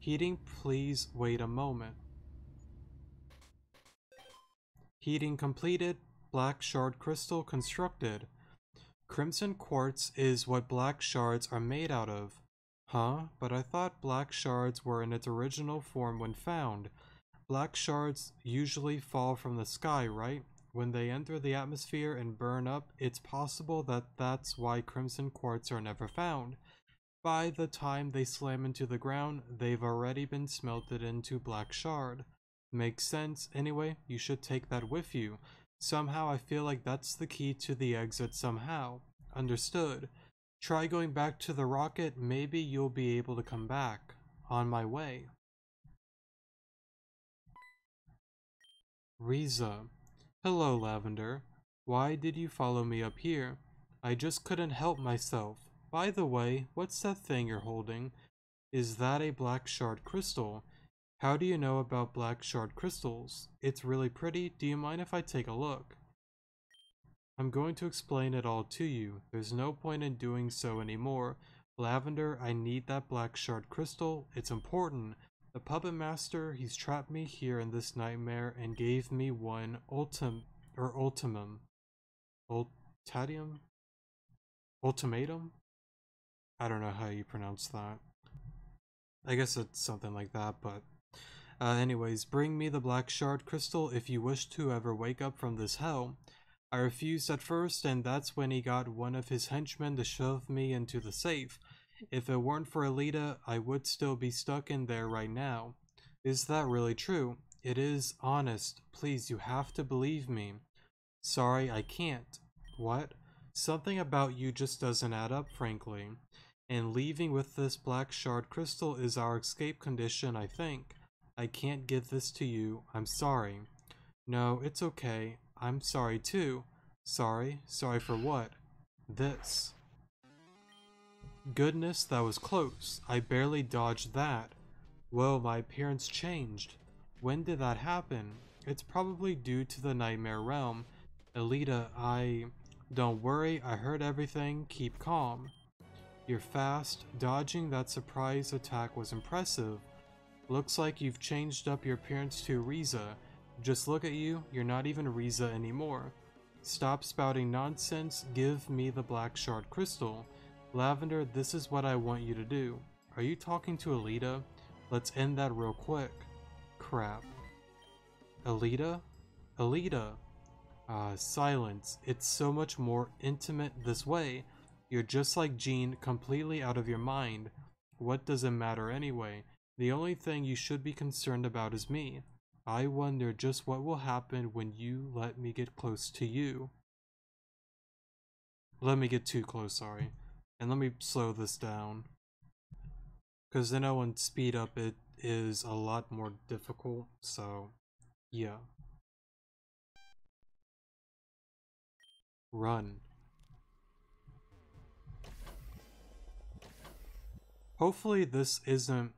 Heating, please wait a moment. Heating completed. Black shard crystal constructed. Crimson quartz is what black shards are made out of. Huh? But I thought black shards were in its original form when found. Black shards usually fall from the sky, right? When they enter the atmosphere and burn up, it's possible that that's why crimson quartz are never found. By the time they slam into the ground, they've already been smelted into black shard. Makes sense. Anyway, you should take that with you. Somehow I feel like that's the key to the exit somehow. Understood. Try going back to the rocket, maybe you'll be able to come back. On my way. Riza. Hello, Lavender. Why did you follow me up here? I just couldn't help myself. By the way, what's that thing you're holding? Is that a black shard crystal? How do you know about black shard crystals? It's really pretty. Do you mind if I take a look? I'm going to explain it all to you. There's no point in doing so anymore. Lavender, I need that black shard crystal. It's important. The puppet master, he's trapped me here in this nightmare and gave me one ultimatum. Ultadium? Ultimatum? I don't know how you pronounce that. I guess it's something like that, but anyways, bring me the black shard crystal if you wish to ever wake up from this hell. I refused at first, and that's when he got one of his henchmen to shove me into the safe. If it weren't for Alita, I would still be stuck in there right now. Is that really true? It is, honest. Please, you have to believe me. Sorry, I can't. What? Something about you just doesn't add up, frankly. And leaving with this black shard crystal is our escape condition, I think. I can't give this to you. I'm sorry. No, it's okay. I'm sorry too. Sorry? Sorry for what? This. Goodness, that was close. I barely dodged that. Whoa, my appearance changed. When did that happen? It's probably due to the Nightmare Realm. Alita, Don't worry, I heard everything. Keep calm. You're fast. Dodging that surprise attack was impressive. Looks like you've changed up your appearance to Riza. Just look at you, you're not even Riza anymore. Stop spouting nonsense, give me the black shard crystal. Lavender, this is what I want you to do. Are you talking to Alita? Let's end that real quick. Crap. Alita? Alita! Silence. It's so much more intimate this way. You're just like Jean, completely out of your mind. What does it matter anyway? The only thing you should be concerned about is me. I wonder just what will happen when you let me get close to you. Let me get too close, sorry. And let me slow this down. Because I know when speed up it is a lot more difficult, so yeah. Run. Hopefully this isn't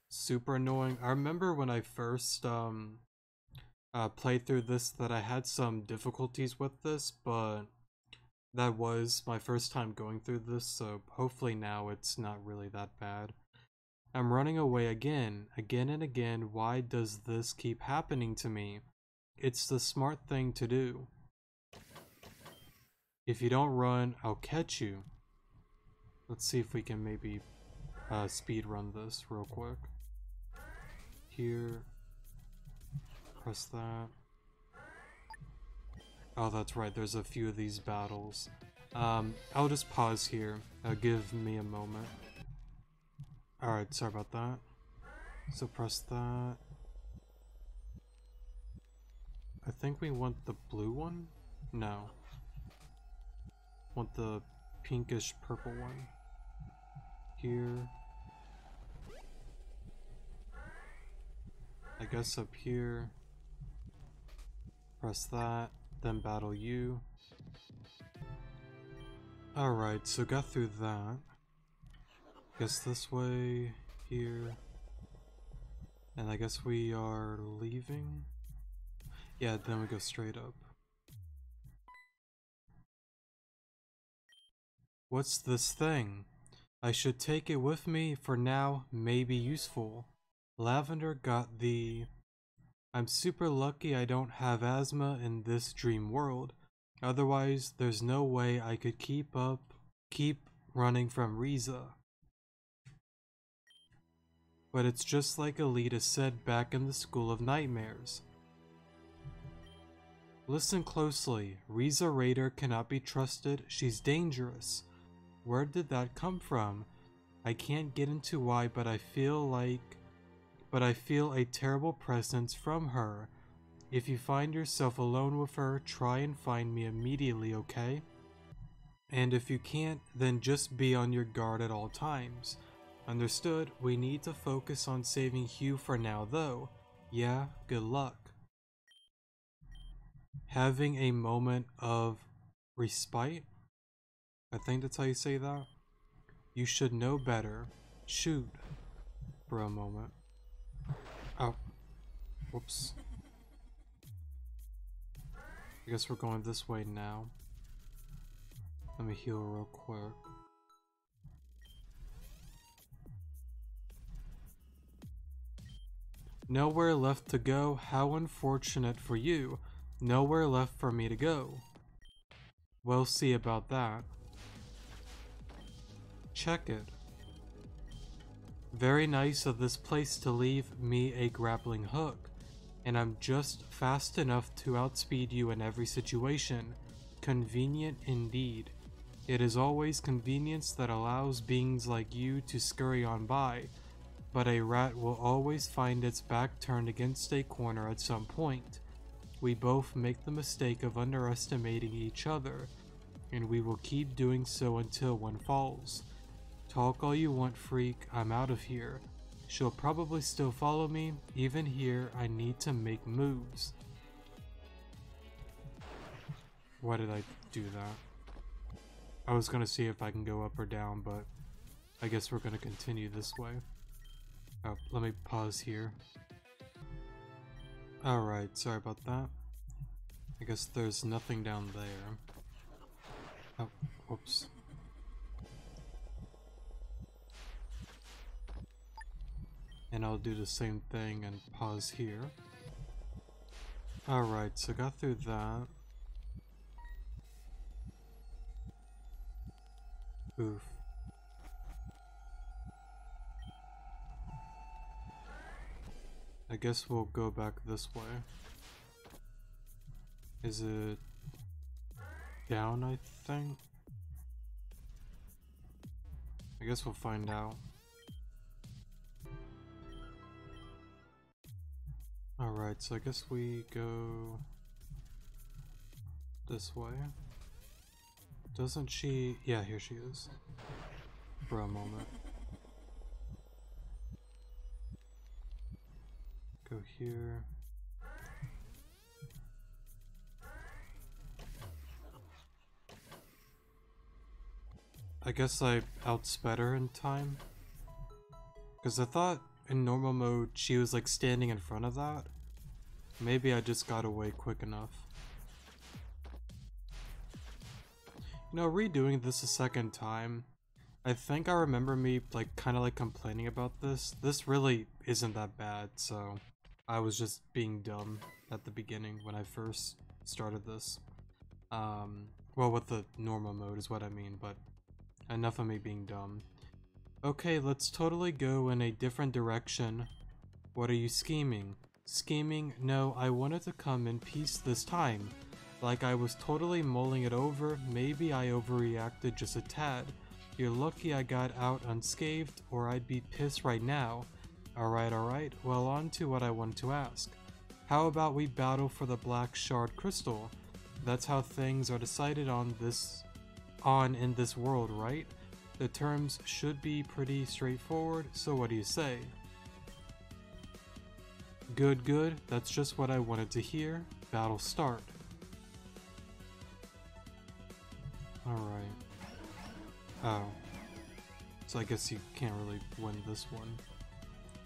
super annoying. I remember when I first played through this that I had some difficulties with this, but that was my first time going through this, so hopefully now it's not really that bad. I'm running away again and again. Why does this keep happening to me? It's the smart thing to do. If you don't run, I'll catch you. Let's see if we can maybe speed run this real quick. Here. Press that. Oh, that's right, there's a few of these battles. I'll just pause here. Give me a moment. Alright, sorry about that. So press that. I think we want the blue one? No. Want the pinkish purple one. Here. I guess up here. Press that, then battle you. Alright, so got through that. Guess this way, here. And I guess we are leaving? Yeah, then we go straight up. What's this thing? I should take it with me for now, may be useful. Lavender got the... I'm super lucky I don't have asthma in this dream world. Otherwise, there's no way I could keep running from Riza. But it's just like Alita said back in the School of Nightmares. Listen closely. Riza Raider cannot be trusted. She's dangerous. Where did that come from? I can't get into why, but I feel a terrible presence from her. If you find yourself alone with her, try and find me immediately, okay? And if you can't, then just be on your guard at all times. Understood? We need to focus on saving Hugh for now, though. Yeah, good luck. Having a moment of respite? I think that's how you say that. You should know better. Shoot. For a moment. Oh. Whoops. I guess we're going this way now. Let me heal real quick. Nowhere left to go. How unfortunate for you. Nowhere left for me to go. We'll see about that. Check it. Very nice of this place to leave me a grappling hook, and I'm just fast enough to outspeed you in every situation. Convenient indeed. It is always convenience that allows beings like you to scurry on by, but a rat will always find its back turned against a corner at some point. We both make the mistake of underestimating each other, and we will keep doing so until one falls. Talk all you want, freak. I'm out of here. She'll probably still follow me. Even here, I need to make moves. Why did I do that? I was gonna see if I can go up or down, but I guess we're gonna continue this way. Oh, let me pause here. Alright, sorry about that. I guess there's nothing down there. Oh, whoops. And I'll do the same thing and pause here. Alright, so got through that. Oof. I guess we'll go back this way. Is it down, I think? I guess we'll find out. Alright, so I guess we go this way. Doesn't she? Yeah, here she is. For a moment. Go here. I guess I outsped her in time. Because I thought in normal mode she was like standing in front of that. Maybe I just got away quick enough. You know, redoing this a second time, I think I remember me like kind of like complaining about this. This really isn't that bad, so I was just being dumb at the beginning when I first started this. Well, with the normal mode is what I mean, but enough of me being dumb. Okay, let's totally go in a different direction. What are you scheming? Scheming? No, I wanted to come in peace this time. Like I was totally mulling it over. Maybe I overreacted just a tad. You're lucky I got out unscathed, or I'd be pissed right now. Alright, well on to what I wanted to ask. How about we battle for the Black Shard Crystal? That's how things are decided on in this world, right? The terms should be pretty straightforward, so what do you say? Good, that's just what I wanted to hear. Battle start. Alright. Oh. So I guess you can't really win this one.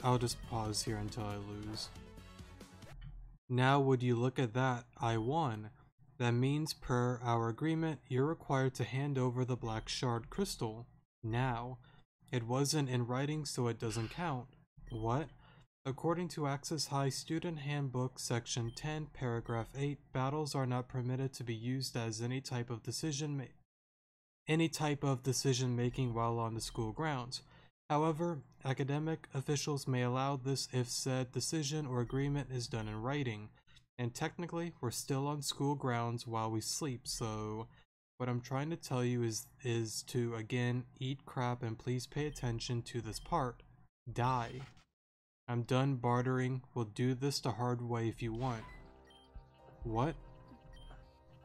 I'll just pause here until I lose. Now would you look at that, I won. That means per our agreement, you're required to hand over the Black Shard Crystal. Now, It wasn't in writing, so it doesn't count. What? According to Access High Student Handbook, Section 10, Paragraph 8, battles are not permitted to be used as any type of decision making while on the school grounds. However, academic officials may allow this if said decision or agreement is done in writing. And technically, we're still on school grounds while we sleep, so what I'm trying to tell you is to, again, eat crap and please pay attention to this part. Die. I'm done bartering. We'll do this the hard way if you want. What?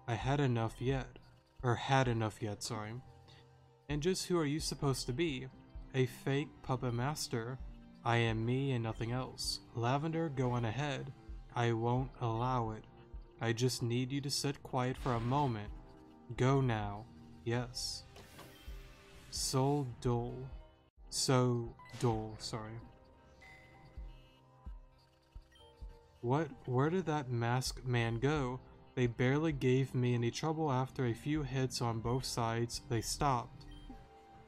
I had enough yet, sorry. And just who are you supposed to be? A fake puppet master? I am me and nothing else. Lavender, go on ahead. I won't allow it. I just need you to sit quiet for a moment. Go now. Yes. So dull, sorry. What? Where did that masked man go? They barely gave me any trouble. After a few hits on both sides, they stopped.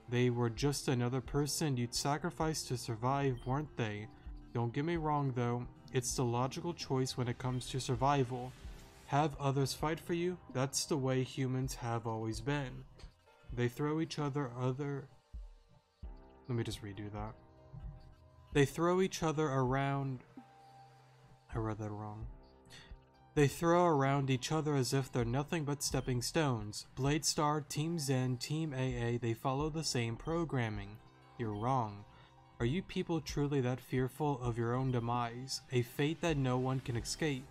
They were just another person you'd sacrifice to survive, weren't they? Don't get me wrong though, it's the logical choice when it comes to survival. Have others fight for you? That's the way humans have always been. They throw each other Let me just redo that. They throw each other around... I read that wrong. They throw around each other as if they're nothing but stepping stones. Blade Star, Team Zen, Team AA, they follow the same programming. You're wrong. Are you people truly that fearful of your own demise? A fate that no one can escape?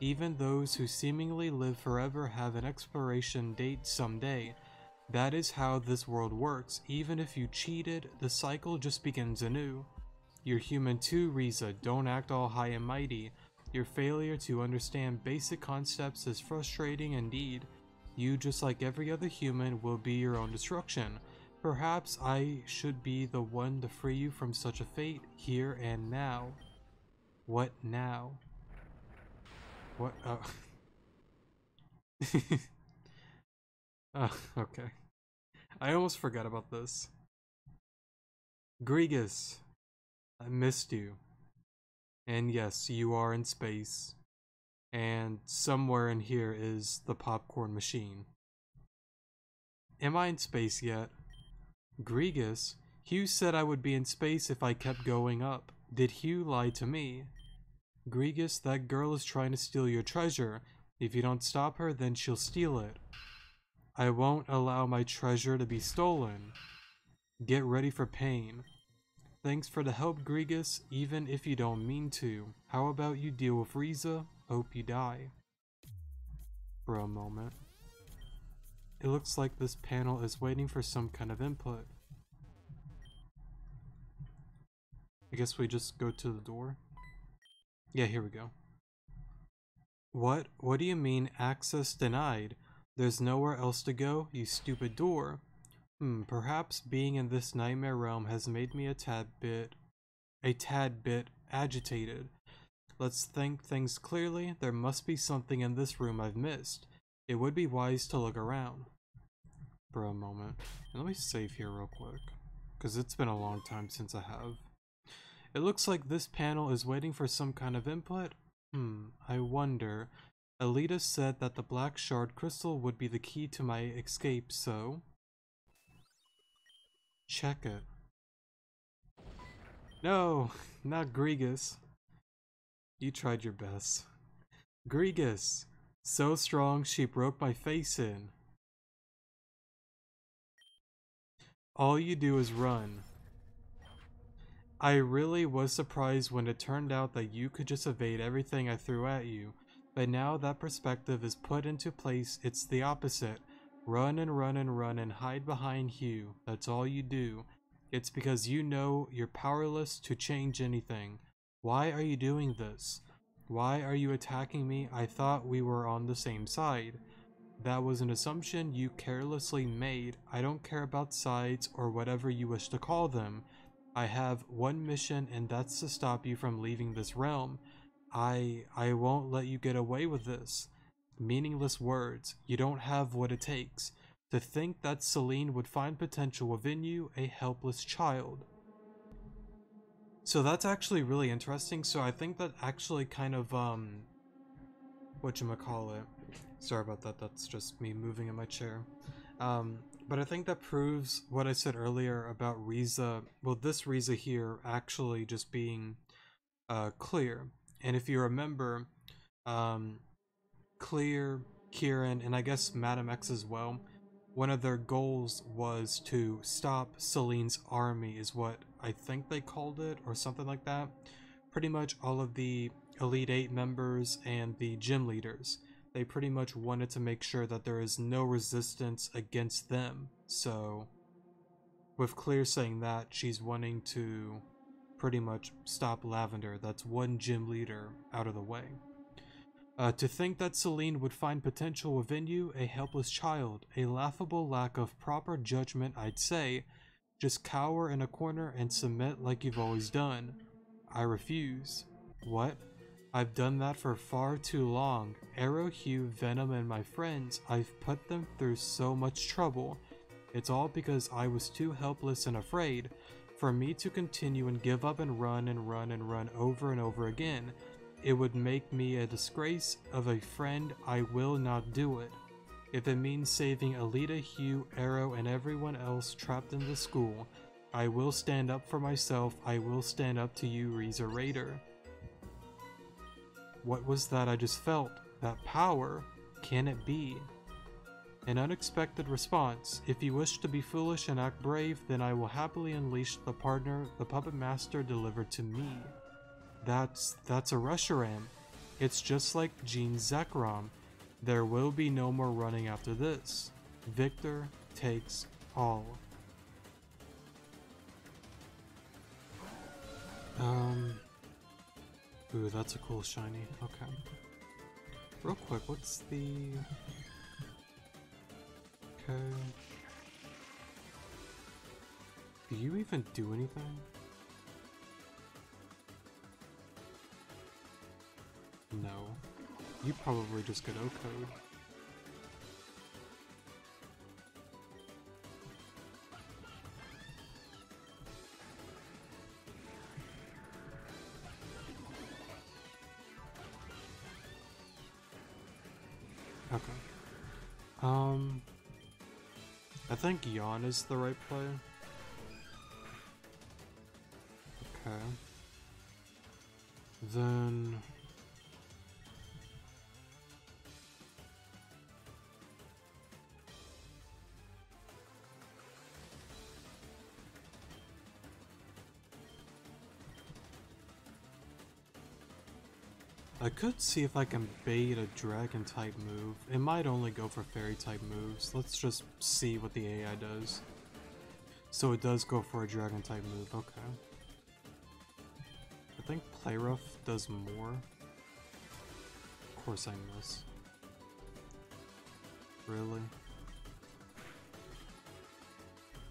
Even those who seemingly live forever have an expiration date someday. That is how this world works. Even if you cheated, the cycle just begins anew. You're human too, Riza. Don't act all high and mighty. Your failure to understand basic concepts is frustrating indeed. You, just like every other human, will be your own destruction. Perhaps I should be the one to free you from such a fate, here and now. What now? What? Oh. Oh, okay. I almost forgot about this. Grigus, I missed you. And yes, you are in space. And somewhere in here is the popcorn machine. Am I in space yet? Grigus? Hugh said I would be in space if I kept going up. Did Hugh lie to me? Grigus, that girl is trying to steal your treasure. If you don't stop her, then she'll steal it. I won't allow my treasure to be stolen. Get ready for pain. Thanks for the help, Grigus, even if you don't mean to. How about you deal with Riza? Hope you die. For a moment. It looks like this panel is waiting for some kind of input. I guess we just go to the door. Yeah, here we go. What? What do you mean, access denied? There's nowhere else to go, you stupid door. Perhaps being in this nightmare realm has made me a tad bit agitated. Let's think things clearly. There must be something in this room I've missed. It would be wise to look around. For a moment. Let me save here real quick, because it's been a long time since I have. It looks like this panel is waiting for some kind of input. I wonder. Alita said that the black shard crystal would be the key to my escape, so... check it. No, not Grigus. You tried your best. Grigus! So strong she broke my face in. All you do is run. I really was surprised when it turned out that you could just evade everything I threw at you, but now that perspective is put into place, it's the opposite. Run and run and run and hide behind Hugh. That's all you do. It's because you know you're powerless to change anything. Why are you doing this? Why are you attacking me? I thought we were on the same side. That was an assumption you carelessly made. I don't care about sides or whatever you wish to call them. I have one mission, and that's to stop you from leaving this realm. I won't let you get away with this. Meaningless words. You don't have what it takes. To think that Celine would find potential within you, a helpless child. So that's actually really interesting. So I think that actually kind of, whatchamacallit. Sorry about that, that's just me moving in my chair. But I think that proves what I said earlier about Riza, well, this Riza here actually just being Clear. And if you remember, Clear, Kieran, and I guess Madam X as well, one of their goals was to stop Celine's army, is what I think they called it, or something like that. Pretty much all of the Elite 8 members and the gym leaders, they pretty much wanted to make sure that there is no resistance against them. So, with Clear saying that, she's wanting to pretty much stop Lavender. That's one gym leader out of the way. To think that Celine would find potential within you, a helpless child, a laughable lack of proper judgment, I'd say. Just cower in a corner and submit like you've always done. I refuse. What? I've done that for far too long. Arrow, Hugh, Venom, and my friends, I've put them through so much trouble. It's all because I was too helpless and afraid. For me to continue and give up and run and run and run over and over again, it would make me a disgrace of a friend. I will not do it. If it means saving Alita, Hugh, Arrow, and everyone else trapped in the school, I will stand up for myself. I will stand up to you, Riza Raider. What was that I just felt? That power? Can it be? An unexpected response. If you wish to be foolish and act brave, then I will happily unleash the partner the puppet master delivered to me. That's a Reshiram. It's just like Gene Zekrom. There will be no more running after this. Victor takes all. Ooh, that's a cool shiny. Okay. Real quick, what's the... Okay. Do you even do anything? No. You probably just get O-code. Okay. I think Yawn is the right play. Okay. Then... I could see if I can bait a dragon type move. It might only go for fairy type moves. Let's just see what the AI does. So it does go for a dragon type move, okay. I think Play Rough does more. Of course I miss. Really?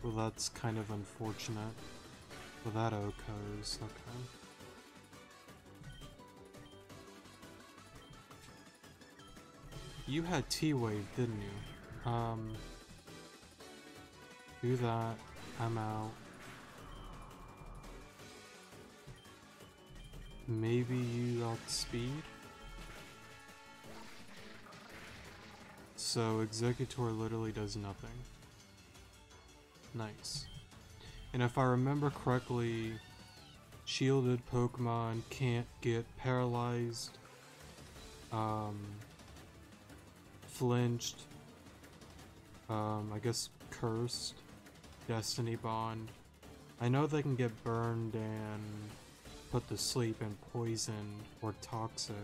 Well, that's kind of unfortunate. Well, that O-Co's, okay. You had T-Wave, didn't you? Do that. I'm out. Maybe you got speed? So Executor literally does nothing. Nice. And if I remember correctly, shielded Pokemon can't get paralyzed, flinched, I guess cursed, Destiny Bond. I know they can get burned and put to sleep and poisoned or toxic.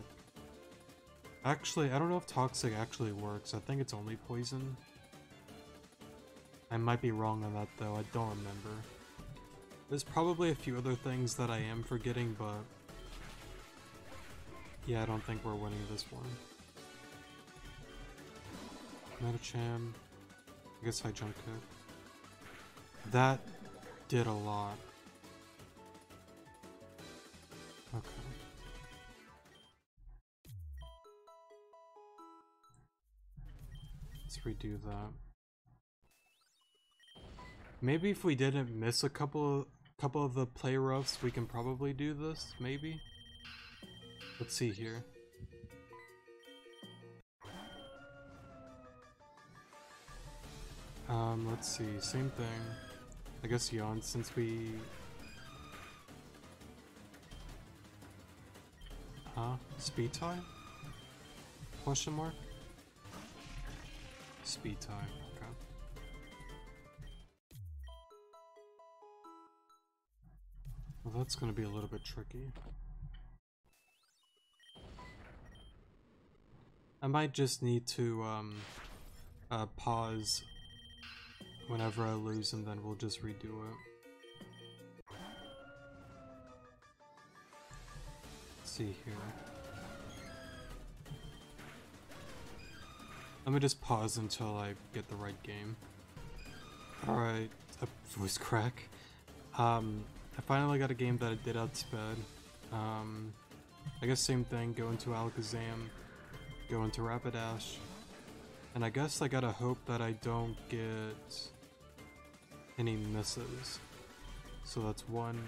Actually, I don't know if toxic actually works. I think it's only poison. I might be wrong on that though, I don't remember. There's probably a few other things that I am forgetting, but yeah, I don't think we're winning this one. Metacham. I guess I jump kick. That did a lot. Okay. Let's redo that. Maybe if we didn't miss a couple of the play roughs, we can probably do this, maybe? Let's see here. Let's see, same thing. I guess Yawn, since we... Speed tie? Question mark? Speed tie, okay. Well, that's gonna be a little bit tricky. I might just need to, pause whenever I lose, and then we'll just redo it. Let's see here. Let me just pause until I get the right game. Alright, voice crack. I finally got a game that I did outsped. I guess same thing, go into Alakazam, go into Rapidash, and I guess I gotta hope that I don't get any misses. So that's one.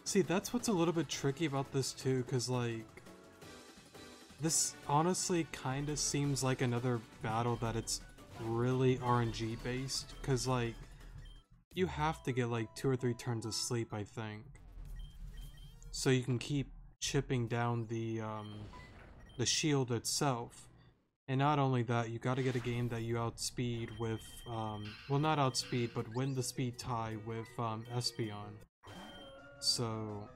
See, that's what's a little bit tricky about this too, cause like, this honestly kinda seems like another battle that it's really RNG based, cause like, you have to get like 2 or 3 turns of sleep, I think. So you can keep chipping down the shield itself. And not only that, you gotta get a game that you outspeed with, well, not outspeed, but win the speed tie with Espeon. So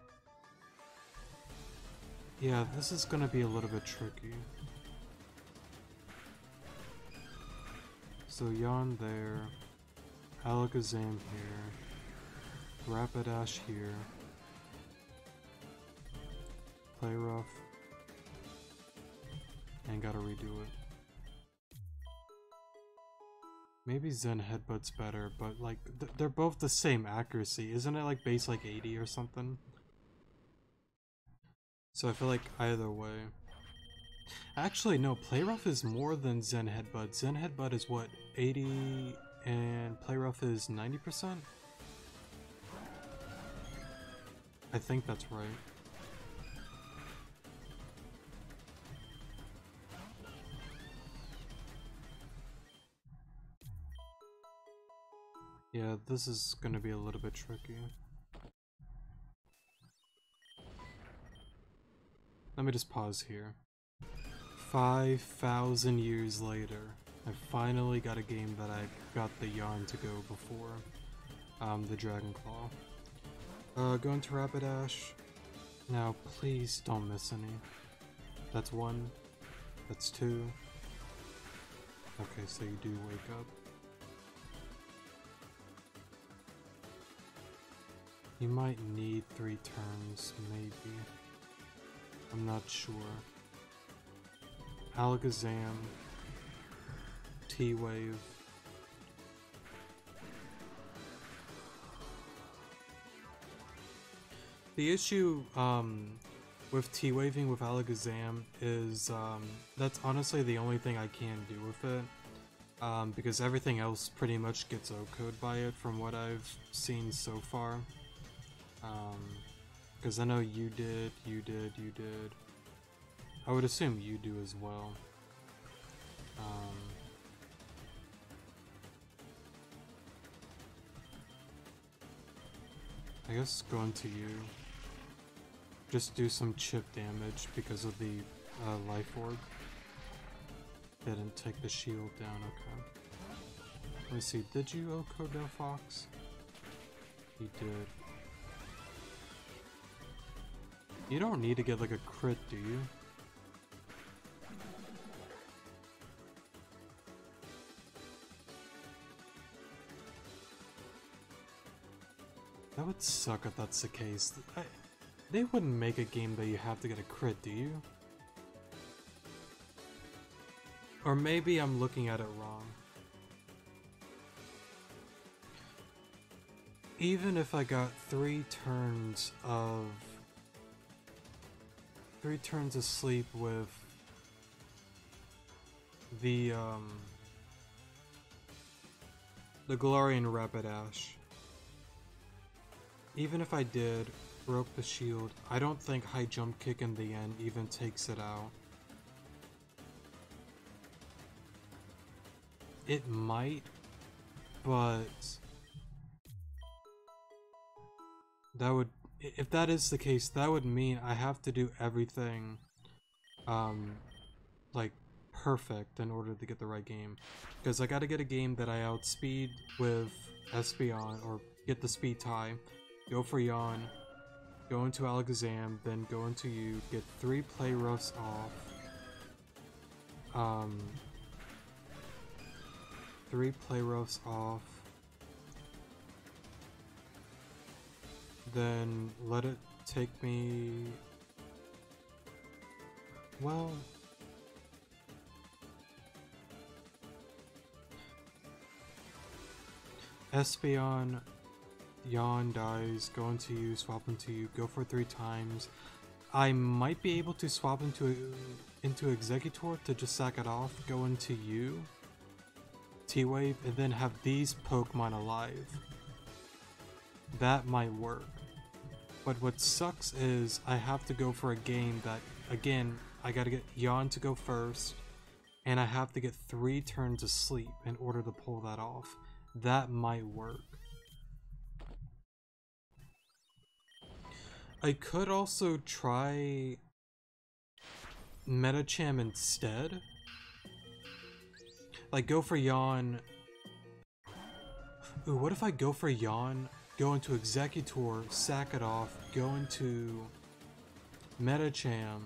yeah, this is gonna be a little bit tricky. So Yawn there, Alakazam here, Rapidash here, play rough, and gotta redo it. Maybe Zen Headbutt's better, but like, they're both the same accuracy. Isn't it like base like 80 or something? So I feel like either way. Actually, no, Play Rough is more than Zen Headbutt. Zen Headbutt is what, 80, and Play Rough is 90%? I think that's right. Yeah, this is gonna be a little bit tricky. Let me just pause here. 5,000 years later, I finally got a game that I got the yarn to go before. The Dragon Claw. Going to Rapidash. Now, please don't miss any. That's 1. That's 2. Okay, so you do wake up. You might need 3 turns, maybe. I'm not sure. Alakazam. T-Wave. The issue with T-Waving with Alakazam is that's honestly the only thing I can do with it. Because everything else pretty much gets OHKO'd by it from what I've seen so far. Because I know you did. I would assume you do as well. I guess going to you. Just do some chip damage because of the Life Orb. Didn't take the shield down, okay. Let me see, did you OHKO Delphox? You did. You don't need to get like a crit, do you? That would suck if that's the case. They wouldn't make a game that you have to get a crit, do you? Or maybe I'm looking at it wrong. Even if I got 3 turns of sleep with the Galarian Rapidash. Even if I did broke the shield, I don't think high jump kick in the end even takes it out. It might, but that would, if that is the case, that would mean I have to do everything like perfect in order to get the right game, because I gotta get a game that I outspeed with Espeon or get the speed tie, go for Yawn, go into Alakazam, then go into you, get 3 play roughs off, 3 play roughs off, then let it take me, well, Espeon, Yawn dies, go into you, swap into you, go for 3 times. I might be able to swap into Exeggutor to just sack it off, go into you, T-Wave, and then have these Pokemon alive. That might work. But what sucks is I have to go for a game that, again, I gotta get Yawn to go first, and I have to get 3 turns of sleep in order to pull that off. That might work. I could also try Medicham instead. Like, go for Yawn. Ooh, what if I go for Yawn, go into Exeggutor, sack it off, go into Medicham.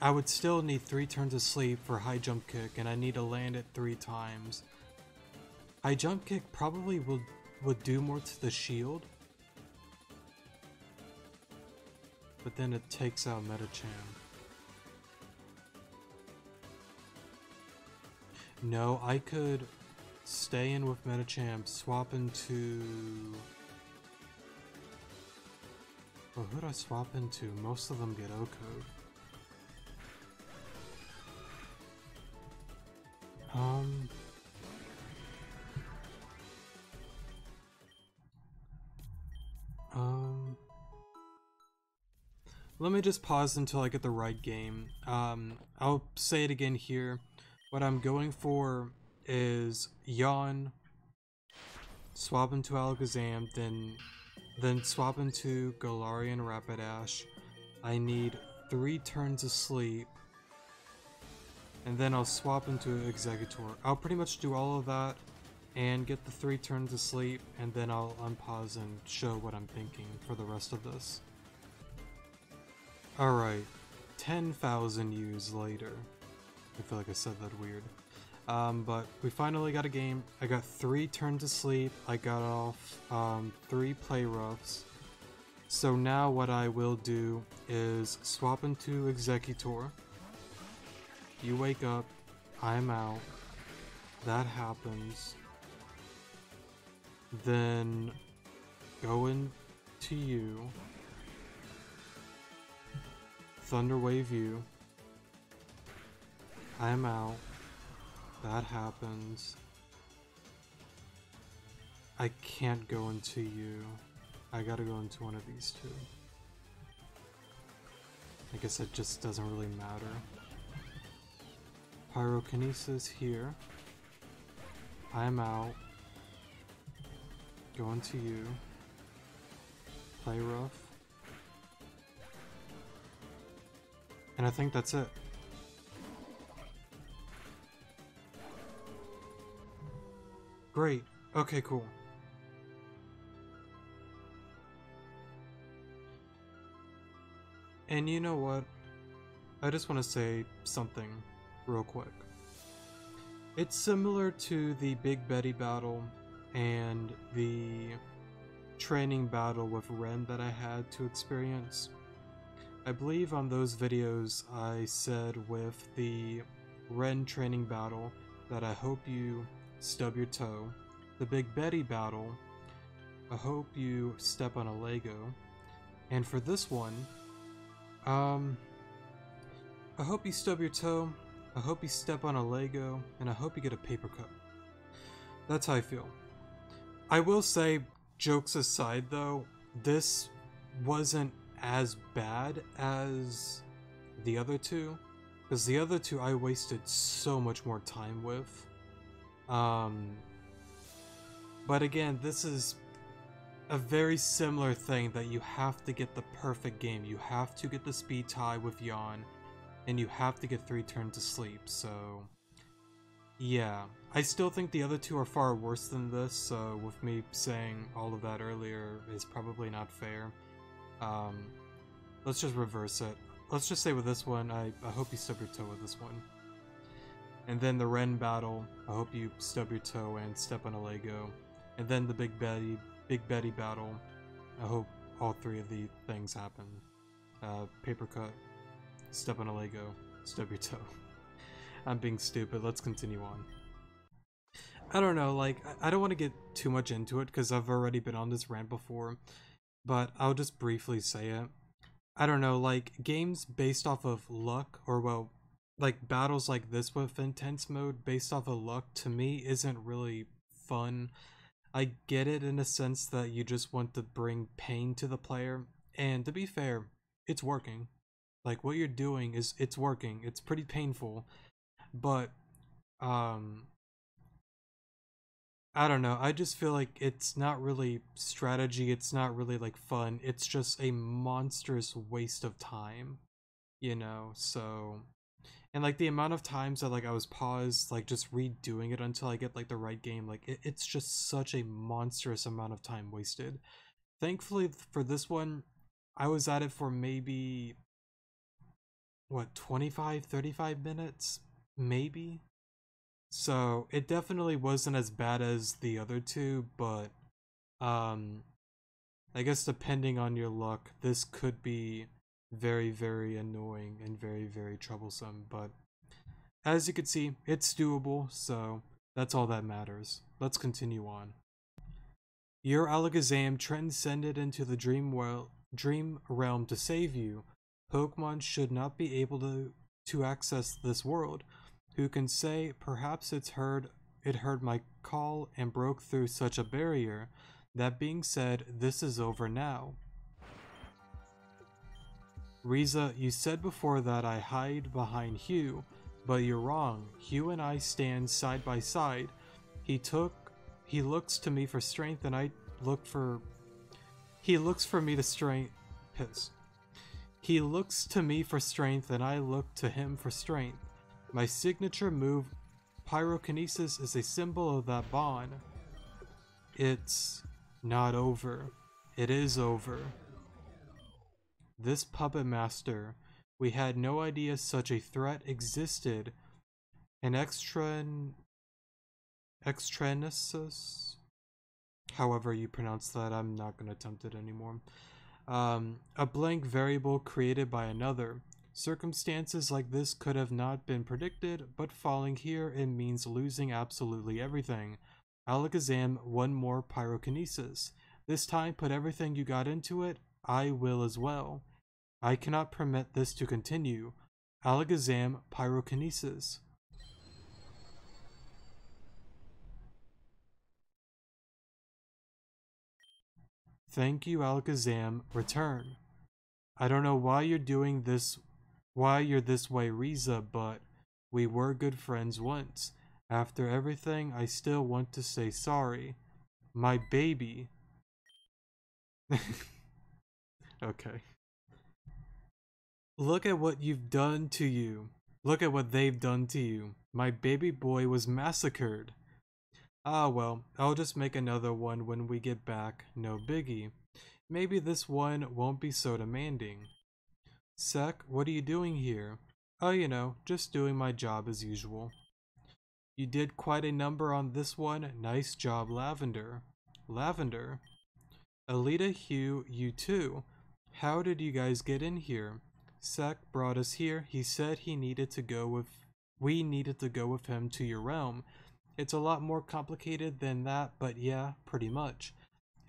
I would still need 3 turns of sleep for high jump kick, and I need to land it 3 times. High jump kick probably would do more to the shield, but then it takes out Medicham. No, I could stay in with Medicham, swap into... Well, who'd I swap into? Most of them get O-Code. Let me just pause until I get the right game. I'll say it again here. What I'm going for is Yawn, swap into Alakazam, then swap into Galarian Rapidash. I need 3 turns of sleep, and then I'll swap into Exeggutor. I'll pretty much do all of that and get the 3 turns of sleep, and then I'll unpause and show what I'm thinking for the rest of this. Alright, 10,000 years later. I feel like I said that weird. But we finally got a game. I got 3 turns of sleep. I got off 3 play roughs. So now what I will do is swap into Exeggutor. You wake up. I'm out. That happens. Then go into you. Thunder Wave you. I'm out. That happens. I can't go into you. I gotta go into one of these 2. I guess it just doesn't really matter. Pyrokinesis here. I'm out. Go into you. Play rough. And I think that's it. Great. Okay, cool. And you know what? I just want to say something real quick. It's similar to the Big Betty battle and the training battle with Ren that I had to experience. I believe on those videos I said with the Ren training battle that I hope you stub your toe. The Big Betty battle, I hope you step on a Lego. And for this one, I hope you stub your toe, I hope you step on a Lego, and I hope you get a paper cut. That's how I feel. I will say, jokes aside though, this wasn't as bad as the other two, because the other two I wasted so much more time with. But again, this is a very similar thing that you have to get the perfect game. You have to get the speed tie with Yawn, and you have to get 3 turns of sleep, so yeah. I still think the other two are far worse than this, so with me saying all of that earlier is probably not fair. Let's just reverse it. Let's just say with this one, I hope you stub your toe with this one. And then the Ren battle, I hope you stub your toe and step on a Lego. And then the Big Betty battle, I hope all 3 of the things happen. Paper cut, step on a Lego, stub your toe. I'm being stupid, let's continue on. I don't know, like, I don't want to get too much into it because I've already been on this rant before, but I'll just briefly say it. I don't know, like, games based off of luck, or well, like battles like this with intense mode based off of luck, to me isn't really fun. I get it in a sense that you just want to bring pain to the player, and to be fair, it's working. Like, what you're doing it's working. It's pretty painful, but I don't know, I just feel like it's not really strategy, it's not really like fun, it's just a monstrous waste of time, you know. So, and like the amount of times that like I was paused, like just redoing it until I get like the right game, like it's just such a monstrous amount of time wasted. Thankfully for this one, I was at it for maybe, what, 25-35 minutes? Maybe? So it definitely wasn't as bad as the other two, but I guess depending on your luck, this could be very, very annoying and very, very troublesome. But as you can see, it's doable, so that's all that matters. Let's continue on. Your Alakazam transcended into the dream realm to save you. Pokemon should not be able to access this world. Who can say perhaps it heard my call and broke through such a barrier? That being said, this is over now. Riza, you said before that I hide behind Hugh, but you're wrong. Hugh and I stand side by side. He looks to me for strength and I look for... He looks for me to strength... Piss. He looks to me for strength and I look to him for strength. My signature move, Pyrokinesis, is a symbol of that bond. It's not over. It is over. This puppet master, we had no idea such a threat existed. An extranesis? However you pronounce that, I'm not going to attempt it anymore. A blank variable created by another. Circumstances like this could have not been predicted, but falling here, it means losing absolutely everything. Alakazam, one more Pyrokinesis. This time, put everything you got into it. I will as well. I cannot permit this to continue. Alakazam, Pyrokinesis. Thank you, Alakazam. Return. I don't know why you're doing this, why you're this way, Riza, but we were good friends once. After everything, I still want to say sorry. My baby. Okay. Look at what you've done to you. Look at what they've done to you. My baby boy was massacred. Ah well, I'll just make another one when we get back, no biggie. Maybe this one won't be so demanding. Sek, what are you doing here? Oh, you know, just doing my job as usual. You did quite a number on this one. Nice job, Lavender. Lavender? Alita, Hugh, you too. How did you guys get in here? Sek brought us here. He said we needed to go with him to your realm. It's a lot more complicated than that, but yeah, pretty much.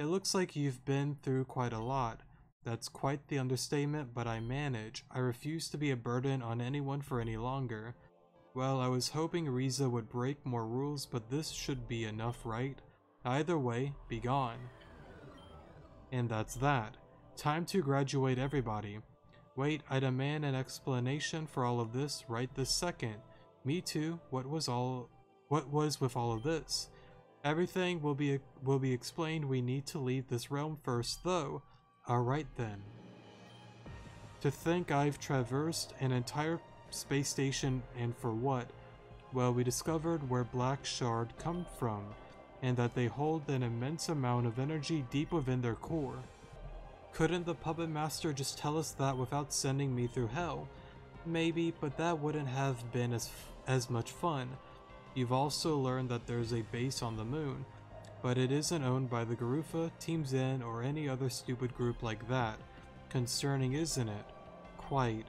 It looks like you've been through quite a lot. That's quite the understatement, but I manage. I refuse to be a burden on anyone for any longer. Well, I was hoping Riza would break more rules, but this should be enough, right? Either way, be gone. And that's that. Time to graduate everybody. Wait, I demand an explanation for all of this right this second. Me too, what was with all of this? Everything will be explained. We need to leave this realm first though. Alright then. To think I've traversed an entire space station, and for what? Well, we discovered where Black Shard come from, and that they hold an immense amount of energy deep within their core. Couldn't the Puppet Master just tell us that without sending me through hell? Maybe, but that wouldn't have been as much fun. You've also learned that there's a base on the moon, but it isn't owned by the Garufa, Team Zen, or any other stupid group like that. Concerning, isn't it? Quite.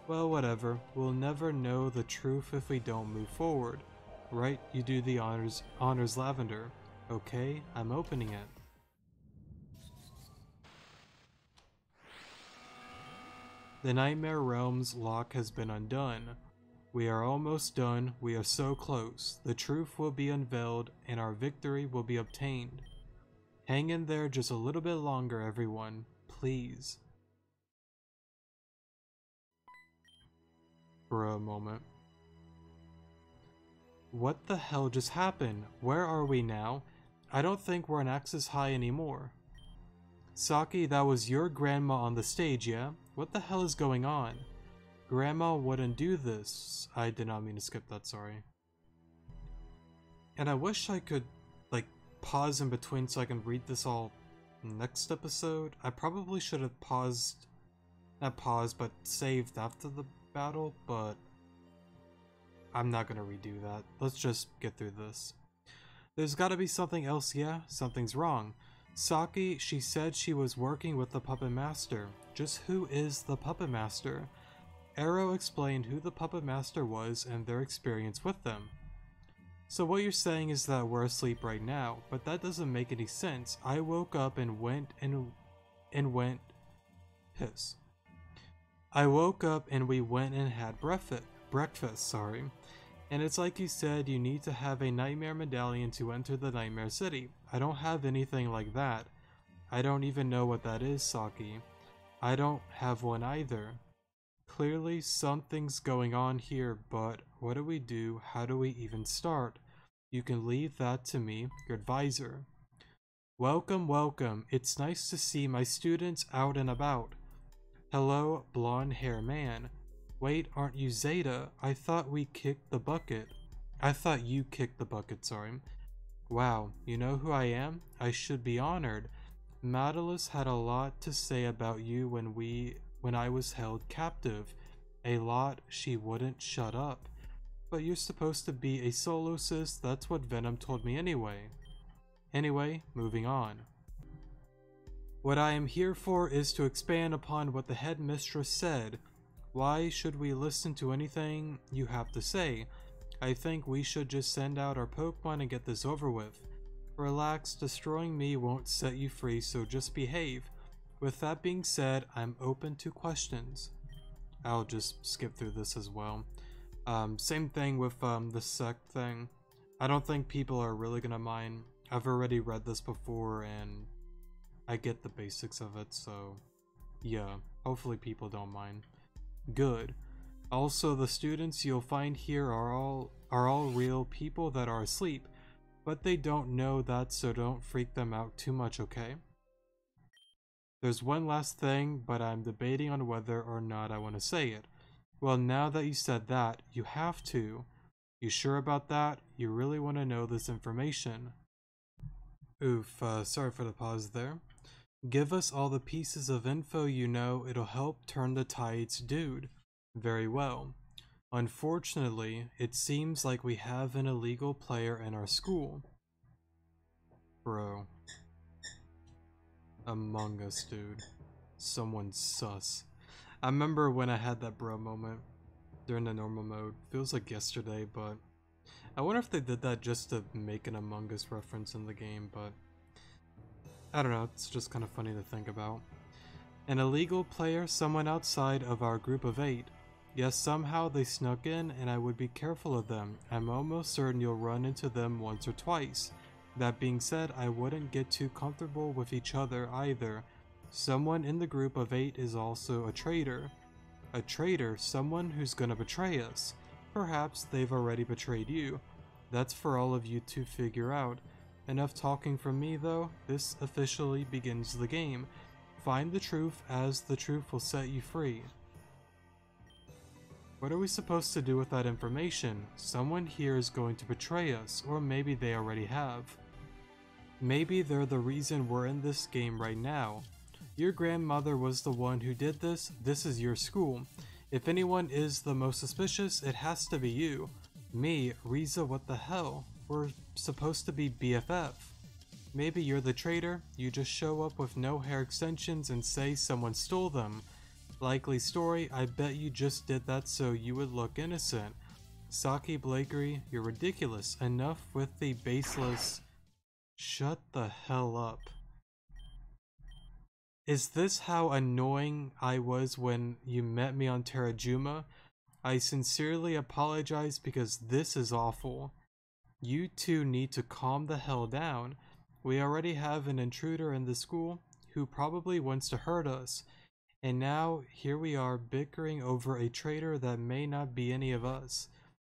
Well, whatever. We'll never know the truth if we don't move forward. Right, you do the honors, Lavender. Okay, I'm opening it. The Nightmare Realm's lock has been undone. We are almost done. We are so close. The truth will be unveiled and our victory will be obtained. Hang in there just a little bit longer, everyone. Please. For a moment. What the hell just happened? Where are we now? I don't think we're in Axis High anymore. Saki, that was your grandma on the stage, yeah? What the hell is going on? Grandma wouldn't do this. I did not mean to skip that, sorry. And I wish I could, like, pause in between so I can read this all next episode. I probably should have but saved after the battle, but I'm not gonna redo that. Let's just get through this. There's gotta be something else, yeah? Something's wrong. Saki, she said she was working with the Puppet Master. Just who is the Puppet Master? Arrow explained who the Puppet Master was and their experience with them. So what you're saying is that we're asleep right now, but that doesn't make any sense. I woke up and went piss. I woke up and we went and had breakfast, sorry. And it's like you said, you need to have a Nightmare Medallion to enter the Nightmare City. I don't have anything like that. I don't even know what that is, Saki. I don't have one either. Clearly something's going on here, but what do we do? How do we even start? You can leave that to me, your advisor. Welcome, welcome. It's nice to see my students out and about. Hello, blonde hair man. Wait, aren't you Zeta? I thought you kicked the bucket, sorry. Wow, you know who I am? I should be honored. Nautilus had a lot to say about you when I was held captive. A lot. She wouldn't shut up. But you're supposed to be a solo sis, that's what Venom told me anyway. Anyway, moving on. What I am here for is to expand upon what the headmistress said. Why should we listen to anything you have to say? I think we should just send out our Pokemon and get this over with. Relax, destroying me won't set you free, so just behave. With that being said, I'm open to questions. I'll just skip through this as well. Same thing with the sect thing. I don't think people are really gonna mind. I've already read this before and I get the basics of it, so yeah, hopefully people don't mind. Good. Also, the students you'll find here are all real people that are asleep, but they don't know that, so don't freak them out too much, okay? There's one last thing, but I'm debating on whether or not I want to say it. Well, now that you said that, you have to. You sure about that? You really want to know this information? Oof, sorry for the pause there. Give us all the pieces of info you know, it'll help turn the tides, dude. Very well. Unfortunately, it seems like we have an illegal player in our school. Bro. Among Us, dude. Someone sus. I remember when I had that bro moment during the normal mode. Feels like yesterday, but I wonder if they did that just to make an Among Us reference in the game, but I don't know, it's just kind of funny to think about. An illegal player, someone outside of our group of 8. Yes, somehow they snuck in and I would be careful of them. I'm almost certain you'll run into them once or twice. That being said, I wouldn't get too comfortable with each other either. Someone in the group of 8 is also a traitor. A traitor, someone who's gonna betray us. Perhaps they've already betrayed you. That's for all of you to figure out. Enough talking from me though, this officially begins the game. Find the truth, as the truth will set you free. What are we supposed to do with that information? Someone here is going to betray us, or maybe they already have. Maybe they're the reason we're in this game right now. Your grandmother was the one who did this. This is your school. If anyone is the most suspicious, it has to be you. Me, Riza, what the hell? We're supposed to be BFF. Maybe you're the traitor. You just show up with no hair extensions and say someone stole them. Likely story, I bet you just did that so you would look innocent. Saki Blakery, you're ridiculous. Enough with the baseless... Shut the hell up. Is this how annoying I was when you met me on Terrajuma? I sincerely apologize because this is awful. You two need to calm the hell down. We already have an intruder in the school who probably wants to hurt us. And now, here we are bickering over a traitor that may not be any of us.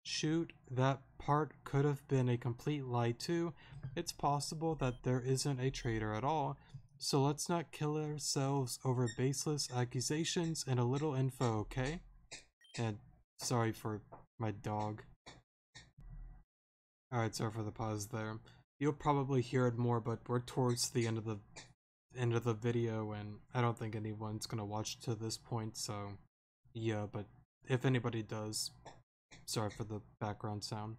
Shoot, that part could have been a complete lie too. It's possible that there isn't a traitor at all. So let's not kill ourselves over baseless accusations and a little info, okay? And sorry for my dog. Alright, sorry for the pause there. You'll probably hear it more, but we're towards the end of the video, and I don't think anyone's gonna watch to this point, so yeah, but if anybody does, sorry for the background sound.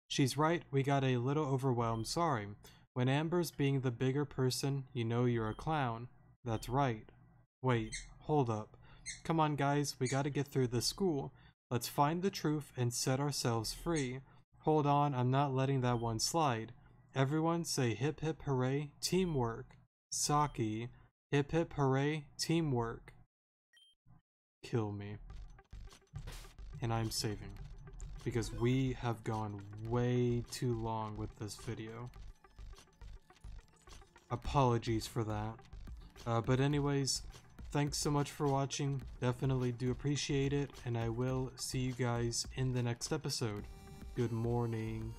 She's right, we got a little overwhelmed, sorry. When Amber's being the bigger person, you know you're a clown. That's right. Wait, hold up. Come on guys, we gotta get through this school. Let's find the truth and set ourselves free. Hold on, I'm not letting that one slide. Everyone say hip hip hooray, teamwork. Saki, hip hip hooray, teamwork. Kill me. And I'm saving. Because we have gone way too long with this video. Apologies for that. But anyways, thanks so much for watching. Definitely do appreciate it. And I will see you guys in the next episode. Good morning.